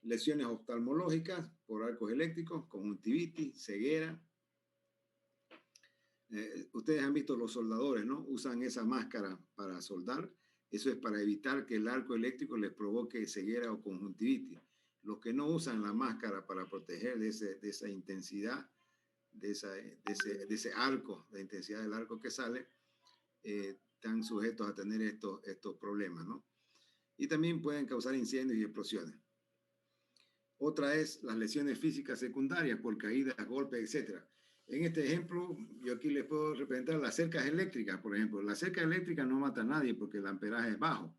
lesiones oftalmológicas por arcos eléctricos, conjuntivitis, ceguera. Ustedes han visto los soldadores, ¿no? Usan esa máscara para soldar. Eso es para evitar que el arco eléctrico les provoque ceguera o conjuntivitis. Los que no usan la máscara para proteger de esa intensidad, de ese arco, la intensidad del arco que sale, están sujetos a tener estos problemas, ¿no? Y también pueden causar incendios y explosiones. Otra es las lesiones físicas secundarias por caídas, golpes, etc. En este ejemplo, yo aquí les puedo representar las cercas eléctricas, por ejemplo. La cerca eléctrica no mata a nadie porque el amperaje es bajo,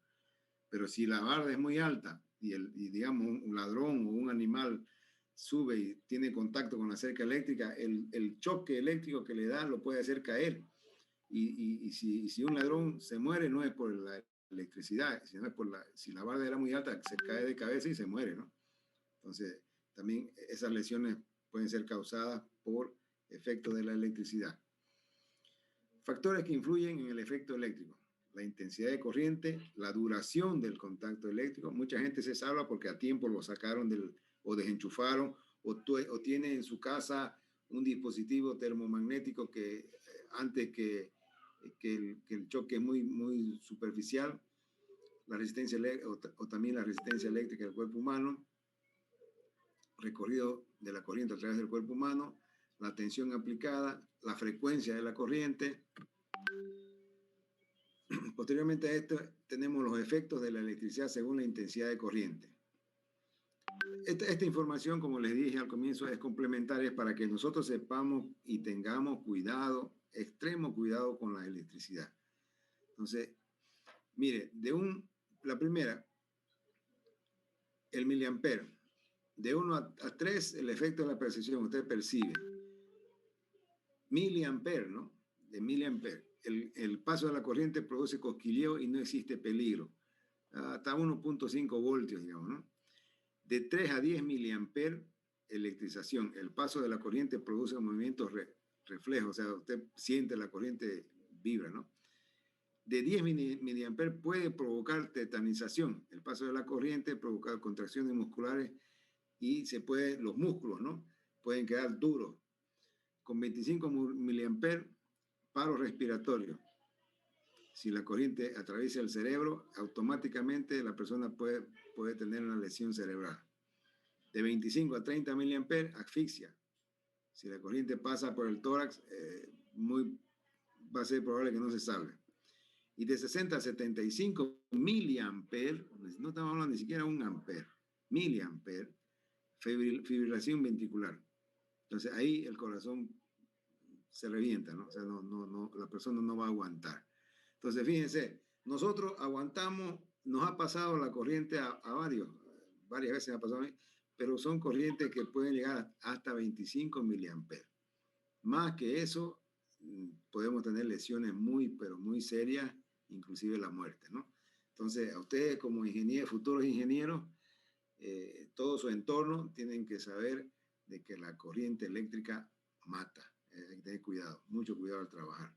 pero si la barda es muy alta y digamos, un ladrón o un animal sube y tiene contacto con la cerca eléctrica, el choque eléctrico que le da lo puede hacer caer. Y si un ladrón se muere, no es por la electricidad, sino es si la barda era muy alta, se cae de cabeza y se muere, ¿no? Entonces, también esas lesiones pueden ser causadas por efecto de la electricidad. Factores que influyen en el efecto eléctrico: la intensidad de corriente, la duración del contacto eléctrico. Mucha gente se salva porque a tiempo lo sacaron o desenchufaron, o tiene en su casa un dispositivo termomagnético que antes que el choque es muy superficial, la resistencia o también la resistencia eléctrica del cuerpo humano, recorrido de la corriente a través del cuerpo humano, la tensión aplicada, la frecuencia de la corriente. Posteriormente a esto tenemos los efectos de la electricidad según la intensidad de corriente. Esta información, como les dije al comienzo, es complementaria para que nosotros sepamos y tengamos cuidado, extremo cuidado con la electricidad. Entonces, mire, la primera, el miliampere. De 1 a 3, el efecto de la percepción, usted percibe. Miliampere, ¿no? De miliampere. El paso de la corriente produce cosquilleo y no existe peligro. Hasta 1.5 voltios, digamos, ¿no? De 3 a 10 miliampere, electrización. El paso de la corriente produce movimientos reflejos, o sea, usted siente la corriente vibra, ¿no? De 10 miliampere puede provocar tetanización. El paso de la corriente provoca contracciones musculares y los músculos, ¿no? Pueden quedar duros. Con 25 miliampere, paro respiratorio. Si la corriente atraviesa el cerebro, automáticamente la persona puede tener una lesión cerebral. De 25 a 30 miliampere, asfixia. Si la corriente pasa por el tórax, va a ser probable que no se salve. Y de 60 a 75 miliampere, no estamos hablando ni siquiera un ampere, miliampere, fibrilación ventricular. Entonces ahí el corazón se revienta, ¿no? O sea, la persona no va a aguantar. Entonces, fíjense, nosotros aguantamos, nos ha pasado la corriente a varias veces me ha pasado a mí, pero son corrientes que pueden llegar hasta 25 miliamperes. Más que eso, podemos tener lesiones pero muy serias, inclusive la muerte, ¿no? Entonces, a ustedes como futuros ingenieros, todo su entorno tienen que saber de que la corriente eléctrica mata. Hay que tener cuidado, mucho cuidado al trabajar.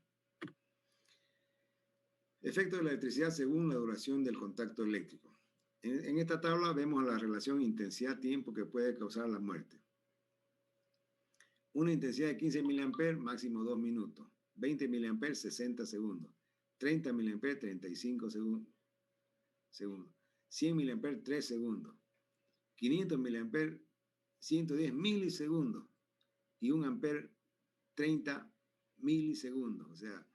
Efecto de la electricidad según la duración del contacto eléctrico. En esta tabla vemos la relación intensidad-tiempo que puede causar la muerte. Una intensidad de 15 miliamperes, máximo 2 minutos. 20 miliamperes, 60 segundos. 30 miliamperes, 35 segundos. 100 miliamperes, 3 segundos. 500 miliamperes, 110 milisegundos. Y 1 ampere, 30 milisegundos. O sea,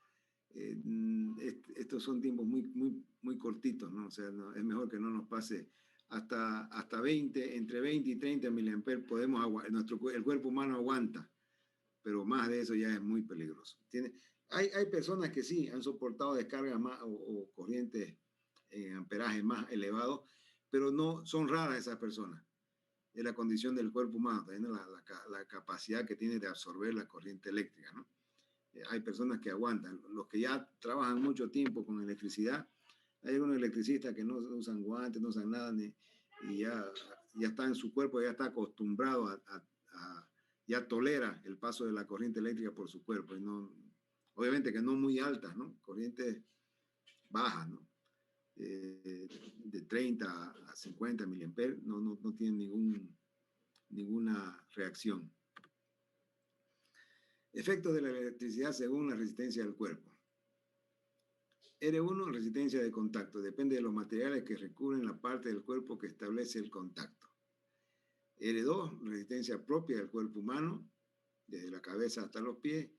estos son tiempos muy cortitos, ¿no? O sea, es mejor que no nos pase hasta entre 20 y 30 miliamperes el cuerpo humano aguanta, pero más de eso ya es muy peligroso. Hay personas que sí han soportado descargas más o corrientes en amperaje más elevados, pero no son raras esas personas. Es la condición del cuerpo humano, también la capacidad que tiene de absorber la corriente eléctrica, ¿no? Hay personas que aguantan. Los que ya trabajan mucho tiempo con electricidad, hay algunos electricistas que no usan guantes, no usan nada, y ya está en su cuerpo, ya está acostumbrado ya tolera el paso de la corriente eléctrica por su cuerpo. Y obviamente que no muy altas, ¿no? Corrientes bajas, ¿no? de 30 a 50 miliamperes, no tienen ninguna reacción. Efectos de la electricidad según la resistencia del cuerpo. R1, resistencia de contacto. Depende de los materiales que recubren la parte del cuerpo que establece el contacto. R2, resistencia propia del cuerpo humano, desde la cabeza hasta los pies.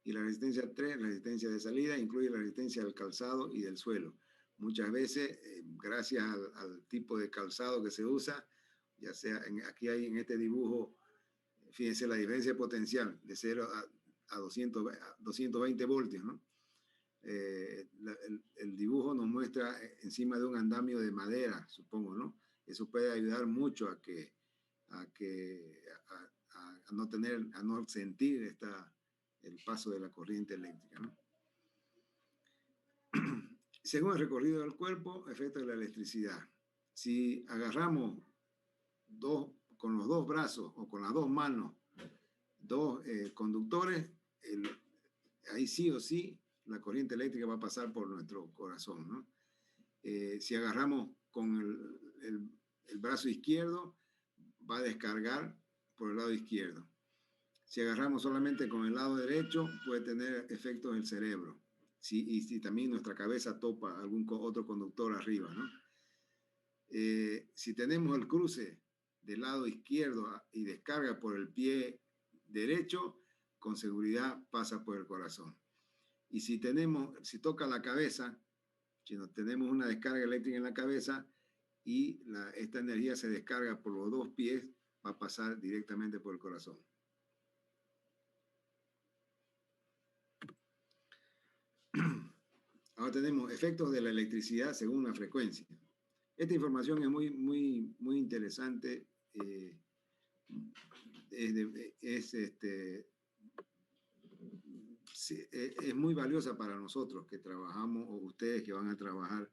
Y la resistencia 3, resistencia de salida, incluye la resistencia del calzado y del suelo. Muchas veces, gracias al tipo de calzado que se usa, ya sea, aquí hay en este dibujo, fíjense la diferencia potencial de 0 a 220 voltios, ¿no? El dibujo nos muestra encima de un andamio de madera, supongo, ¿no? Eso puede ayudar mucho a no sentir el paso de la corriente eléctrica, ¿no? Según el recorrido del cuerpo, efecto de la electricidad. Si agarramos con los dos brazos o con las dos manos, dos conductores, ahí sí o sí la corriente eléctrica va a pasar por nuestro corazón, ¿no? Si agarramos con el brazo izquierdo, va a descargar por el lado izquierdo. Si agarramos solamente con el lado derecho, puede tener efectos en el cerebro. Y si también nuestra cabeza topa algún otro conductor arriba, ¿no? Si tenemos el cruce del lado izquierdo y descarga por el pie derecho, con seguridad pasa por el corazón. Y si toca la cabeza, si no tenemos una descarga eléctrica en la cabeza y esta energía se descarga por los dos pies, va a pasar directamente por el corazón. Ahora tenemos efectos de la electricidad según la frecuencia. Esta información es muy interesante. Es muy valiosa para nosotros que trabajamos, o ustedes que van a trabajar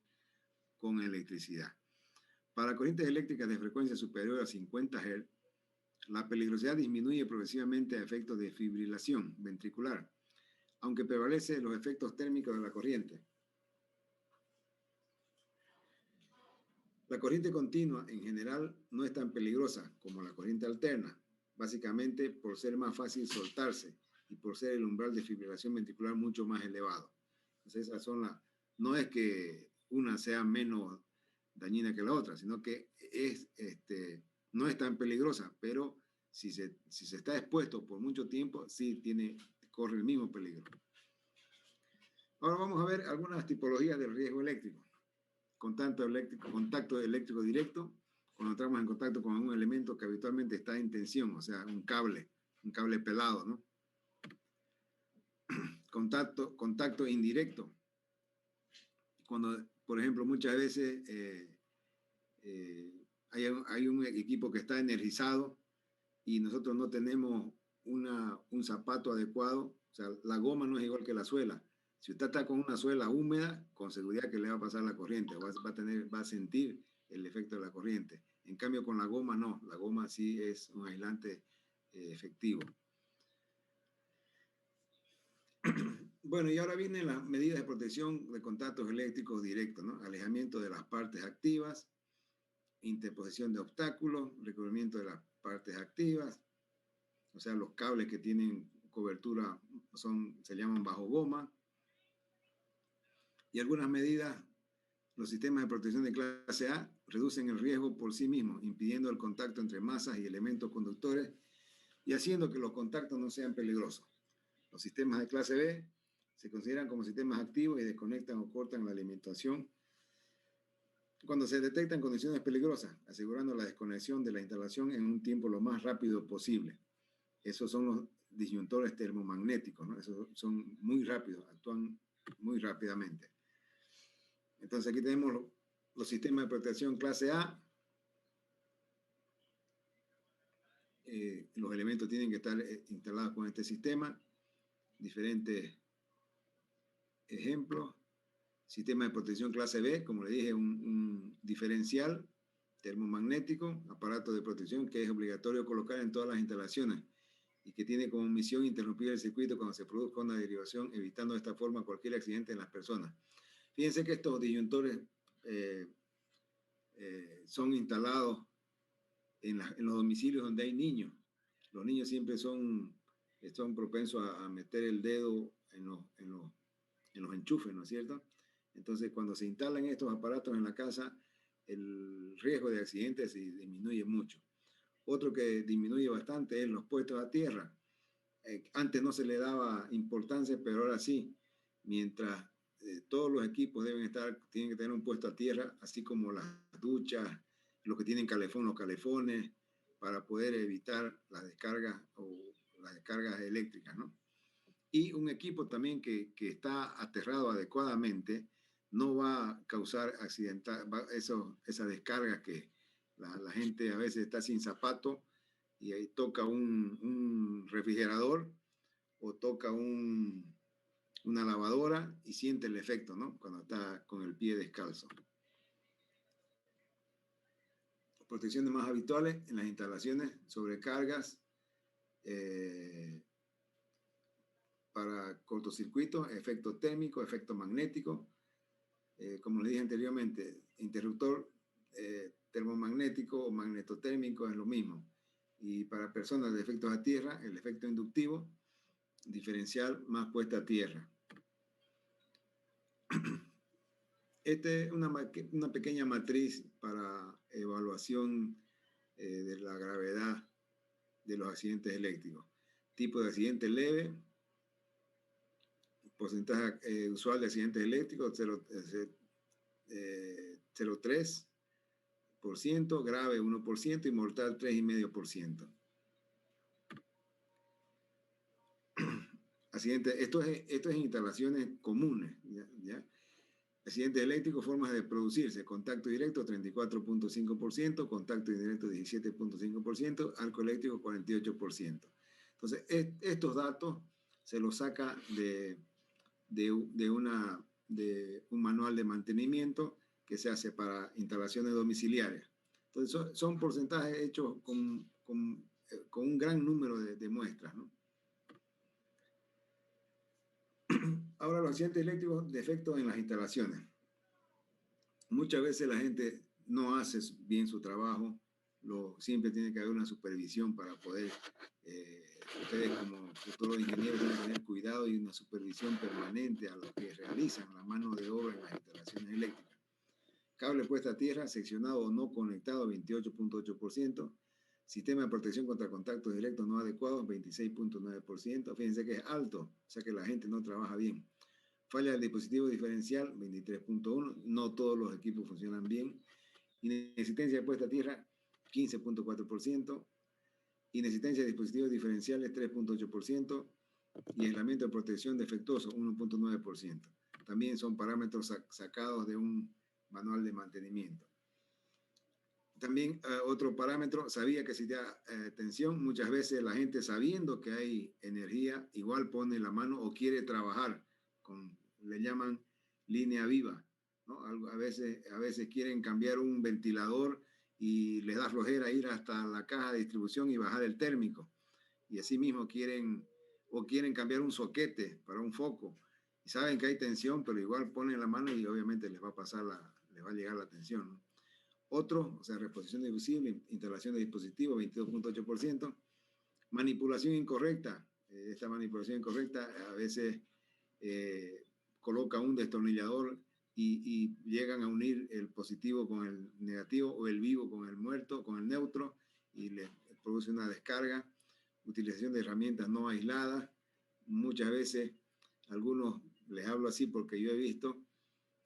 con electricidad. Para corrientes eléctricas de frecuencia superior a 50 Hz, la peligrosidad disminuye progresivamente a efectos de fibrilación ventricular, aunque prevalecen los efectos térmicos de la corriente. La corriente continua, en general, no es tan peligrosa como la corriente alterna, básicamente por ser más fácil soltarse y por ser el umbral de fibrilación ventricular mucho más elevado. Entonces, no es que una sea menos dañina que la otra, sino que no es tan peligrosa, pero si se está expuesto por mucho tiempo, sí corre el mismo peligro. Ahora vamos a ver algunas tipologías del riesgo eléctrico. Contacto eléctrico directo, cuando entramos en contacto con un elemento que habitualmente está en tensión, o sea, un cable pelado, ¿no? Contacto indirecto, cuando, por ejemplo, muchas veces hay un equipo que está energizado y nosotros no tenemos un zapato adecuado, o sea, la goma no es igual que la suela. Si usted está con una suela húmeda, con seguridad que le va a pasar la corriente, va a sentir el efecto de la corriente. En cambio, con la goma no, la goma sí es un aislante efectivo. Bueno, y ahora vienen las medidas de protección de contactos eléctricos directos, ¿no? Alejamiento de las partes activas, interposición de obstáculos, recubrimiento de las partes activas, o sea, los cables que tienen cobertura se llaman bajo goma. Y algunas medidas, los sistemas de protección de clase A reducen el riesgo por sí mismos, impidiendo el contacto entre masas y elementos conductores y haciendo que los contactos no sean peligrosos. Los sistemas de clase B se consideran como sistemas activos y desconectan o cortan la alimentación cuando se detectan condiciones peligrosas, asegurando la desconexión de la instalación en un tiempo lo más rápido posible. Esos son los disyuntores termomagnéticos, ¿no? Esos son muy rápidos, actúan muy rápidamente. Entonces aquí tenemos los sistemas de protección clase A. Los elementos tienen que estar instalados con este sistema. Diferentes ejemplos. Sistema de protección clase B, como le dije, un diferencial termomagnético, aparato de protección que es obligatorio colocar en todas las instalaciones y que tiene como misión interrumpir el circuito cuando se produzca una derivación, evitando de esta forma cualquier accidente en las personas. Fíjense que estos disyuntores son instalados en los domicilios donde hay niños. Los niños siempre son propensos a meter el dedo en los enchufes, ¿no es cierto? Entonces, cuando se instalan estos aparatos en la casa, el riesgo de accidentes se disminuye mucho. Otro que disminuye bastante es los puestos a tierra. Antes no se le daba importancia, pero ahora sí. Mientras todos los equipos tienen que tener un puesto a tierra, así como las duchas, los que tienen calefón, los calefones, para poder evitar las descargas eléctricas, ¿no? Y un equipo también que está aterrado adecuadamente no va a causar esas descargas que la gente a veces está sin zapato y ahí toca un refrigerador o toca una lavadora y siente el efecto, ¿no? Cuando está con el pie descalzo. Protecciones más habituales en las instalaciones: sobrecargas para cortocircuitos, efecto térmico, efecto magnético. Como les dije anteriormente, interruptor termomagnético o magnetotérmico es lo mismo. Y para personas de efectos a tierra, el efecto inductivo, diferencial más puesta a tierra. Esta es una pequeña matriz para evaluación de la gravedad de los accidentes eléctricos. Tipo de accidente leve, porcentaje usual de accidentes eléctricos, 0,3%, grave 1% y mortal 3,5%. Esto es en instalaciones comunes, ¿ya? Accidentes eléctricos, formas de producirse: contacto directo 34,5%, contacto indirecto 17,5%, arco eléctrico 48%. Entonces, estos datos se los saca de un manual de mantenimiento que se hace para instalaciones domiciliarias. Entonces, son porcentajes hechos con un gran número de muestras, ¿no? Ahora, los accidentes eléctricos, defectos en las instalaciones. Muchas veces la gente no hace bien su trabajo. Siempre tiene que haber una supervisión para poder, ustedes como futuros ingenieros tienen que tener cuidado y una supervisión permanente a lo que realizan la mano de obra en las instalaciones eléctricas. Cable puesta a tierra, seccionado o no conectado, 28,8%. Sistema de protección contra contactos directos no adecuados, 26,9%. Fíjense que es alto, o sea que la gente no trabaja bien. Falla del dispositivo diferencial, 23,1%. No todos los equipos funcionan bien. Inexistencia de puesta a tierra, 15,4%. Inexistencia de dispositivos diferenciales, 3,8%. Y aislamiento de protección defectuoso, 1,9%. También son parámetros sacados de un manual de mantenimiento. También otro parámetro: sabía que existía tensión. Muchas veces la gente, sabiendo que hay energía, igual pone la mano o quiere trabajar le llaman línea viva, ¿no? A veces quieren cambiar un ventilador y les da flojera ir hasta la caja de distribución y bajar el térmico. Y así mismo quieren cambiar un soquete para un foco. Y saben que hay tensión, pero igual ponen la mano y obviamente les va a llegar la tensión, ¿no? Otro, reposición divisible, instalación de dispositivos, 22,8%. Manipulación incorrecta. Esta manipulación incorrecta a veces coloca un destornillador y llegan a unir el positivo con el negativo o el vivo con el muerto, con el neutro, y les produce una descarga. Utilización de herramientas no aisladas. Muchas veces, algunos, les hablo así porque yo he visto,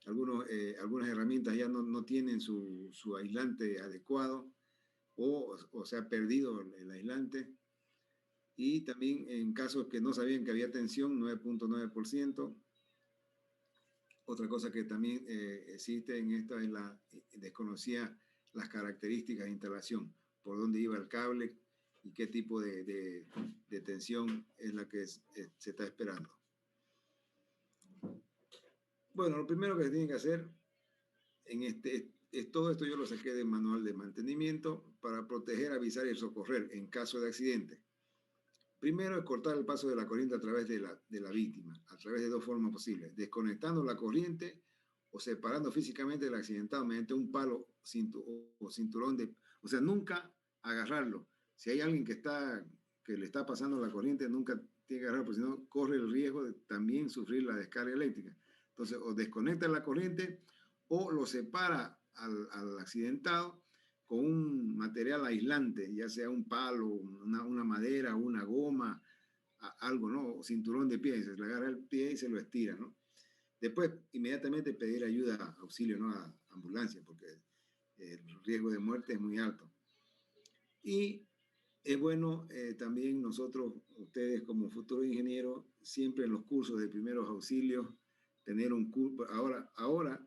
algunas herramientas ya no tienen su aislante adecuado o se ha perdido el aislante. Y también en casos que no sabían que había tensión, 9,9%. Otra cosa que también existe en esto es desconocía las características de instalación, por dónde iba el cable y qué tipo de tensión es la que se está esperando. Bueno, lo primero que se tiene que hacer todo esto yo lo saqué del manual de mantenimiento para proteger, avisar y socorrer en caso de accidente. Primero es cortar el paso de la corriente a través de la víctima, a través de dos formas posibles: desconectando la corriente o separando físicamente el accidentado mediante un palo o cinturón de... O sea, nunca agarrarlo. Si hay alguien que le está pasando la corriente, nunca tiene que agarrarlo, porque si no, corre el riesgo de también sufrir la descarga eléctrica. Entonces, o desconecta la corriente o lo separa al accidentado con un material aislante, ya sea un palo, una madera, una goma, algo, ¿no? O cinturón de pie, se le agarra el pie y se lo estira, ¿no? Después, inmediatamente pedir ayuda, auxilio, ¿no? A ambulancia, porque el riesgo de muerte es muy alto. Y es bueno también nosotros, ustedes como futuros ingenieros, siempre en los cursos de primeros auxilios, tener un curso. Ahora,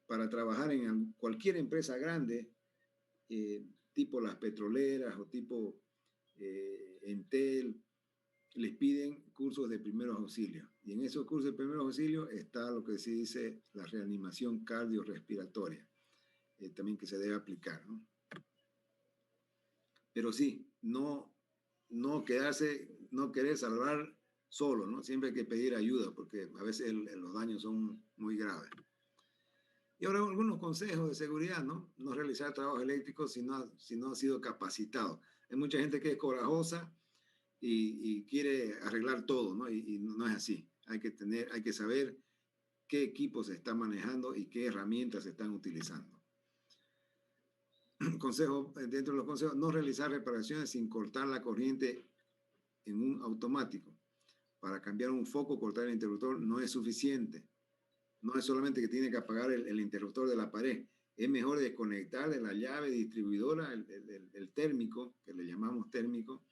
para trabajar en cualquier empresa grande, tipo las petroleras o tipo Entel, les piden cursos de primeros auxilios. Y en esos cursos de primeros auxilios está lo que se dice la reanimación cardiorrespiratoria, también que se debe aplicar, ¿no? Pero sí, no querer salvar solo, ¿no? Siempre hay que pedir ayuda porque a veces los daños son muy graves. Y ahora algunos consejos de seguridad, ¿no? No realizar trabajo eléctrico si no ha sido capacitado. Hay mucha gente que es corajosa y quiere arreglar todo, ¿no? Y no es así. Hay que saber qué equipo se está manejando y qué herramientas se están utilizando. Consejo, dentro de los consejos, no realizar reparaciones sin cortar la corriente en un automático. Para cambiar un foco, cortar el interruptor no es suficiente. No es solamente que tiene que apagar el interruptor de la pared. Es mejor desconectar de la llave distribuidora el térmico, que le llamamos térmico,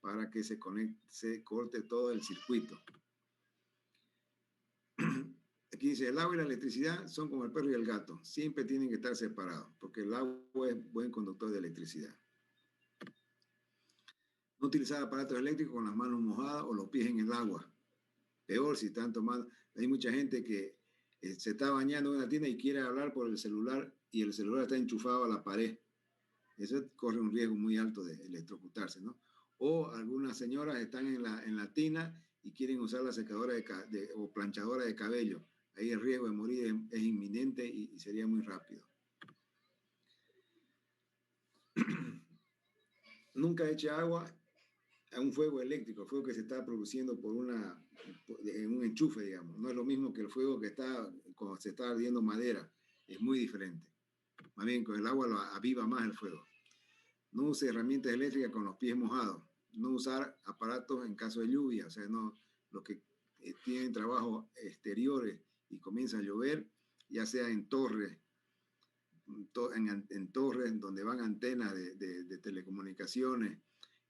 para que se corte todo el circuito. Aquí dice, el agua y la electricidad son como el perro y el gato. Siempre tienen que estar separados, porque el agua es buen conductor de electricidad. No utilizar aparatos eléctricos con las manos mojadas o los pies en el agua. Peor si están tomando. Hay mucha gente que se está bañando en una tienda y quiere hablar por el celular y el celular está enchufado a la pared. Eso corre un riesgo muy alto de electrocutarse, ¿no? O algunas señoras están en la tina y quieren usar la secadora o planchadora de cabello. Ahí el riesgo de morir es inminente y sería muy rápido. Nunca eche agua a un fuego eléctrico, fuego que se está produciendo en un enchufe, digamos. No es lo mismo que el fuego que está cuando se está ardiendo madera. Es muy diferente. Más bien, con el agua lo aviva más el fuego. No use herramientas eléctricas con los pies mojados. No usar aparatos en caso de lluvia. O sea, no, los que tienen trabajos exteriores y comienza a llover, ya sea en torres, en torres donde van antenas de telecomunicaciones,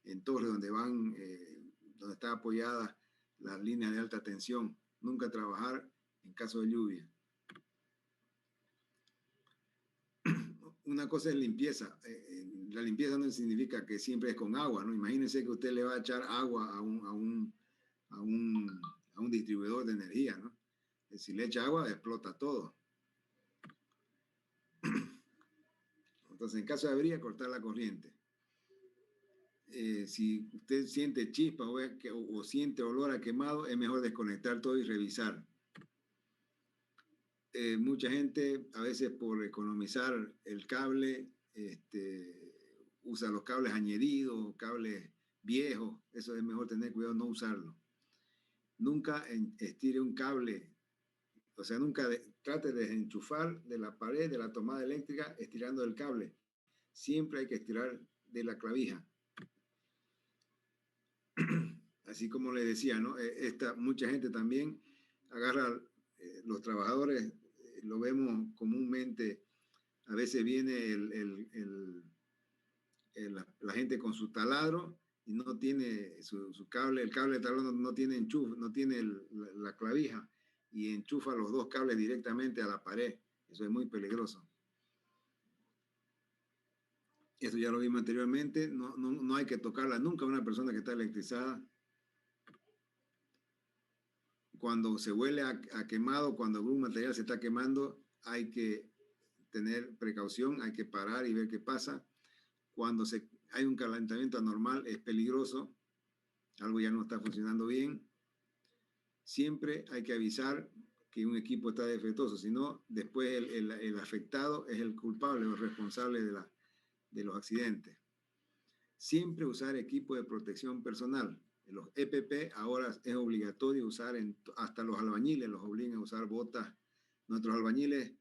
en torres donde donde están apoyadas las líneas de alta tensión. Nunca trabajar en caso de lluvia. Una cosa es limpieza. La limpieza no significa que siempre es con agua, ¿no? Imagínense que usted le va a echar agua a un distribuidor de energía, ¿no? Si le echa agua, explota todo. Entonces, en caso de avería, cortar la corriente. Si usted siente chispas o siente olor a quemado, es mejor desconectar todo y revisar. Mucha gente, a veces por economizar el cable, usa los cables añadidos, cables viejos. Eso es mejor tener cuidado, no usarlo. Nunca estire un cable, o sea, nunca trate de desenchufar de la pared de la tomada eléctrica estirando el cable. Siempre hay que estirar de la clavija. Así como le decía, ¿no? Mucha gente también agarra, los trabajadores, lo vemos comúnmente, a veces viene la gente con su taladro y no tiene su cable, el cable de taladro no tiene enchufe, no tiene la clavija y enchufa los dos cables directamente a la pared. Eso es muy peligroso. Esto ya lo vimos anteriormente, no hay que tocarla nunca a una persona que está electrizada. Cuando se huele a quemado, cuando algún material se está quemando, hay que tener precaución, hay que parar y ver qué pasa. Cuando hay un calentamiento anormal, es peligroso, algo ya no está funcionando bien. Siempre hay que avisar que un equipo está defectuoso, sino después el afectado es el culpable o el responsable de los accidentes. Siempre usar equipo de protección personal. Los EPP ahora es obligatorio usar, hasta los albañiles los obligan a usar botas. Nuestros albañiles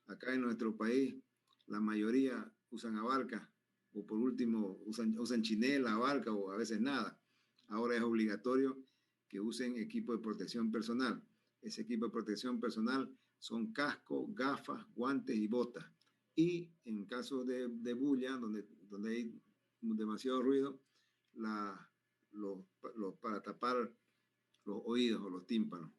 acá en nuestro país, la mayoría usan abarca, o por último usan chinela, abarca, o a veces nada. Ahora es obligatorio que usen equipo de protección personal. Ese equipo de protección personal son casco, gafas, guantes y botas. Y en caso de bulla, donde hay demasiado ruido, para tapar los oídos o los tímpanos.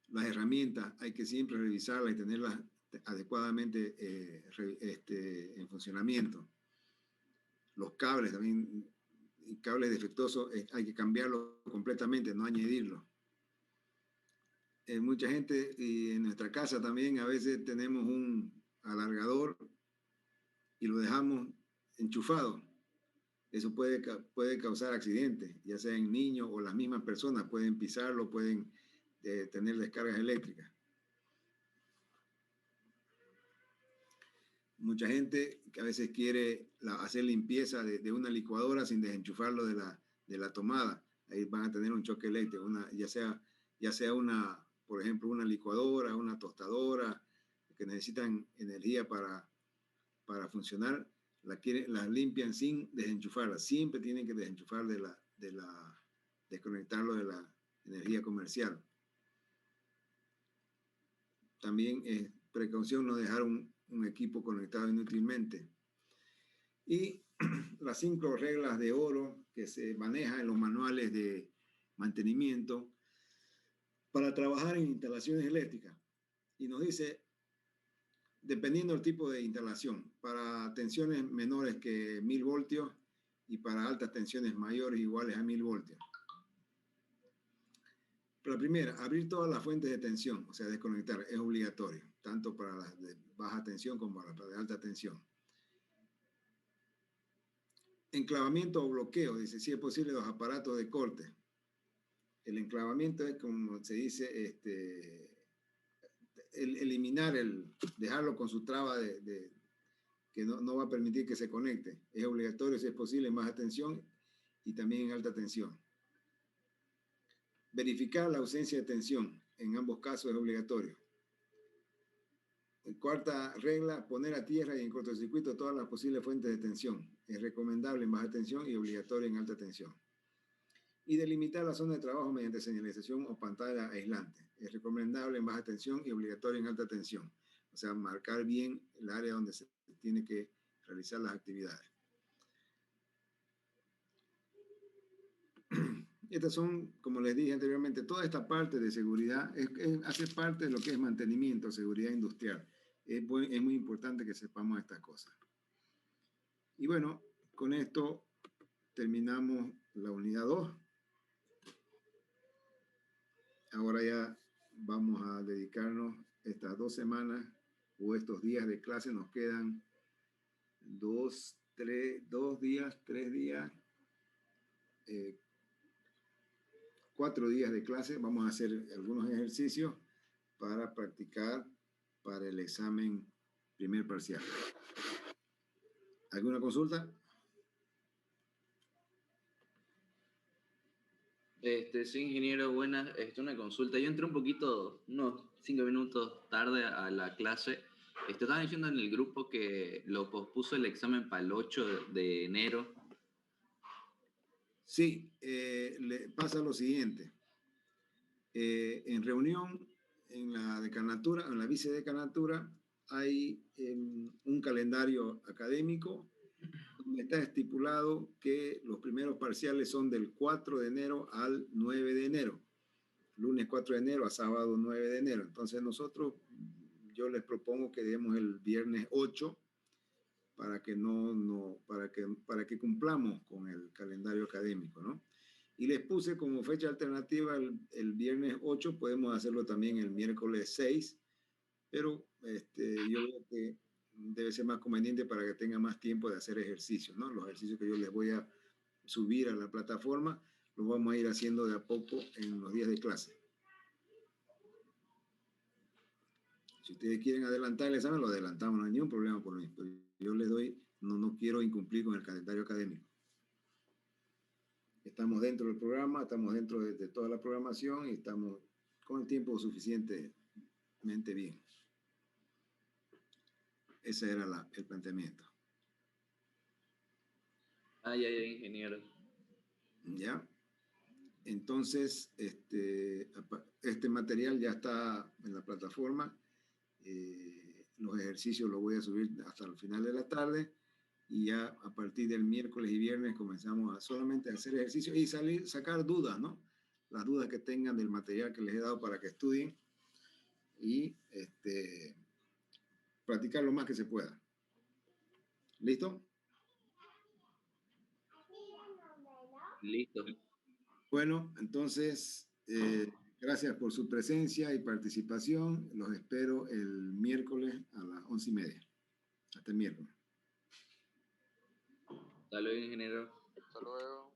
Las herramientas hay que siempre revisarlas y tenerlas adecuadamente en funcionamiento. Los cables también, cables defectuosos, hay que cambiarlos completamente, no añadirlos. Mucha gente, y en nuestra casa también, a veces tenemos un alargador y lo dejamos enchufado. Eso puede causar accidentes, ya sea en niños o las mismas personas pueden pisarlo, pueden tener descargas eléctricas. Mucha gente que a veces quiere hacer limpieza de una licuadora sin desenchufarlo de la tomada. Ahí van a tener un choque eléctrico, ya sea por ejemplo, una licuadora, una tostadora, que necesitan energía para funcionar, las limpian sin desenchufarla. Siempre tienen que desenchufar desconectarlo de la energía comercial. También es precaución no dejar un equipo conectado inútilmente. Y las 5 reglas de oro que se manejan en los manuales de mantenimiento para trabajar en instalaciones eléctricas. Y nos dice, dependiendo del tipo de instalación, para tensiones menores que 1000 voltios y para altas tensiones mayores iguales a 1000 voltios. La primera, abrir todas las fuentes de tensión, o sea, desconectar, es obligatorio, tanto para las de baja tensión como para las de alta tensión. Enclavamiento o bloqueo, dice, si es posible, los aparatos de corte. El enclavamiento es, como se dice, eliminar, dejarlo con su traba que no va a permitir que se conecte. Es obligatorio, si es posible, en baja tensión y también en alta tensión. Verificar la ausencia de tensión. En ambos casos es obligatorio. Cuarta regla, poner a tierra y en cortocircuito todas las posibles fuentes de tensión. Es recomendable en baja tensión y obligatorio en alta tensión. Y delimitar la zona de trabajo mediante señalización o pantalla aislante. Es recomendable en baja tensión y obligatorio en alta tensión. O sea, marcar bien el área donde se tiene que realizar las actividades. Estas son, como les dije anteriormente, toda esta parte de seguridad hace parte de lo que es mantenimiento, seguridad industrial. Es muy importante que sepamos estas cosas. Y bueno, con esto terminamos la unidad 2. Ahora ya vamos a dedicarnos estas 2 semanas o estos días de clase. Nos quedan 2 días, 3 días, 4 días de clase. Vamos a hacer algunos ejercicios para practicar para el examen primer parcial. ¿Alguna consulta? Sí, ingeniero, buenas. Una consulta. Yo entré unos 5 minutos tarde a la clase. Estaban diciendo en el grupo que lo pospuso el examen para el 8 de enero. Sí, le pasa lo siguiente. En reunión, en la decanatura, en la vicedecanatura, hay un calendario académico donde está estipulado que los primeros parciales son del 4 de enero al 9 de enero. Lunes 4 de enero a sábado 9 de enero. Entonces yo les propongo que demos el viernes 8 para que cumplamos con el calendario académico, ¿no? Y les puse como fecha alternativa el viernes 8, podemos hacerlo también el miércoles 6, pero yo creo que debe ser más conveniente para que tengan más tiempo de hacer ejercicios, ¿no? Los ejercicios que yo les voy a subir a la plataforma los vamos a ir haciendo de a poco en los días de clase. Si ustedes quieren adelantar el examen, lo adelantamos, no hay ningún problema por mí. Pero yo les doy, no quiero incumplir con el calendario académico. Estamos dentro del programa, estamos dentro de toda la programación y estamos con el tiempo suficientemente bien. Ese era el planteamiento. Ya, ingeniero. ¿Ya? Entonces, este material ya está en la plataforma. Los ejercicios los voy a subir hasta el final de la tarde y ya a partir del miércoles y viernes comenzamos a solamente hacer ejercicios y sacar dudas, ¿no? Las dudas que tengan del material que les he dado para que estudien y practicar lo más que se pueda. ¿Listo? Listo. Bueno, entonces, gracias por su presencia y participación. Los espero el miércoles a las 11:30. Hasta el miércoles. Hasta luego, ingeniero. Hasta luego.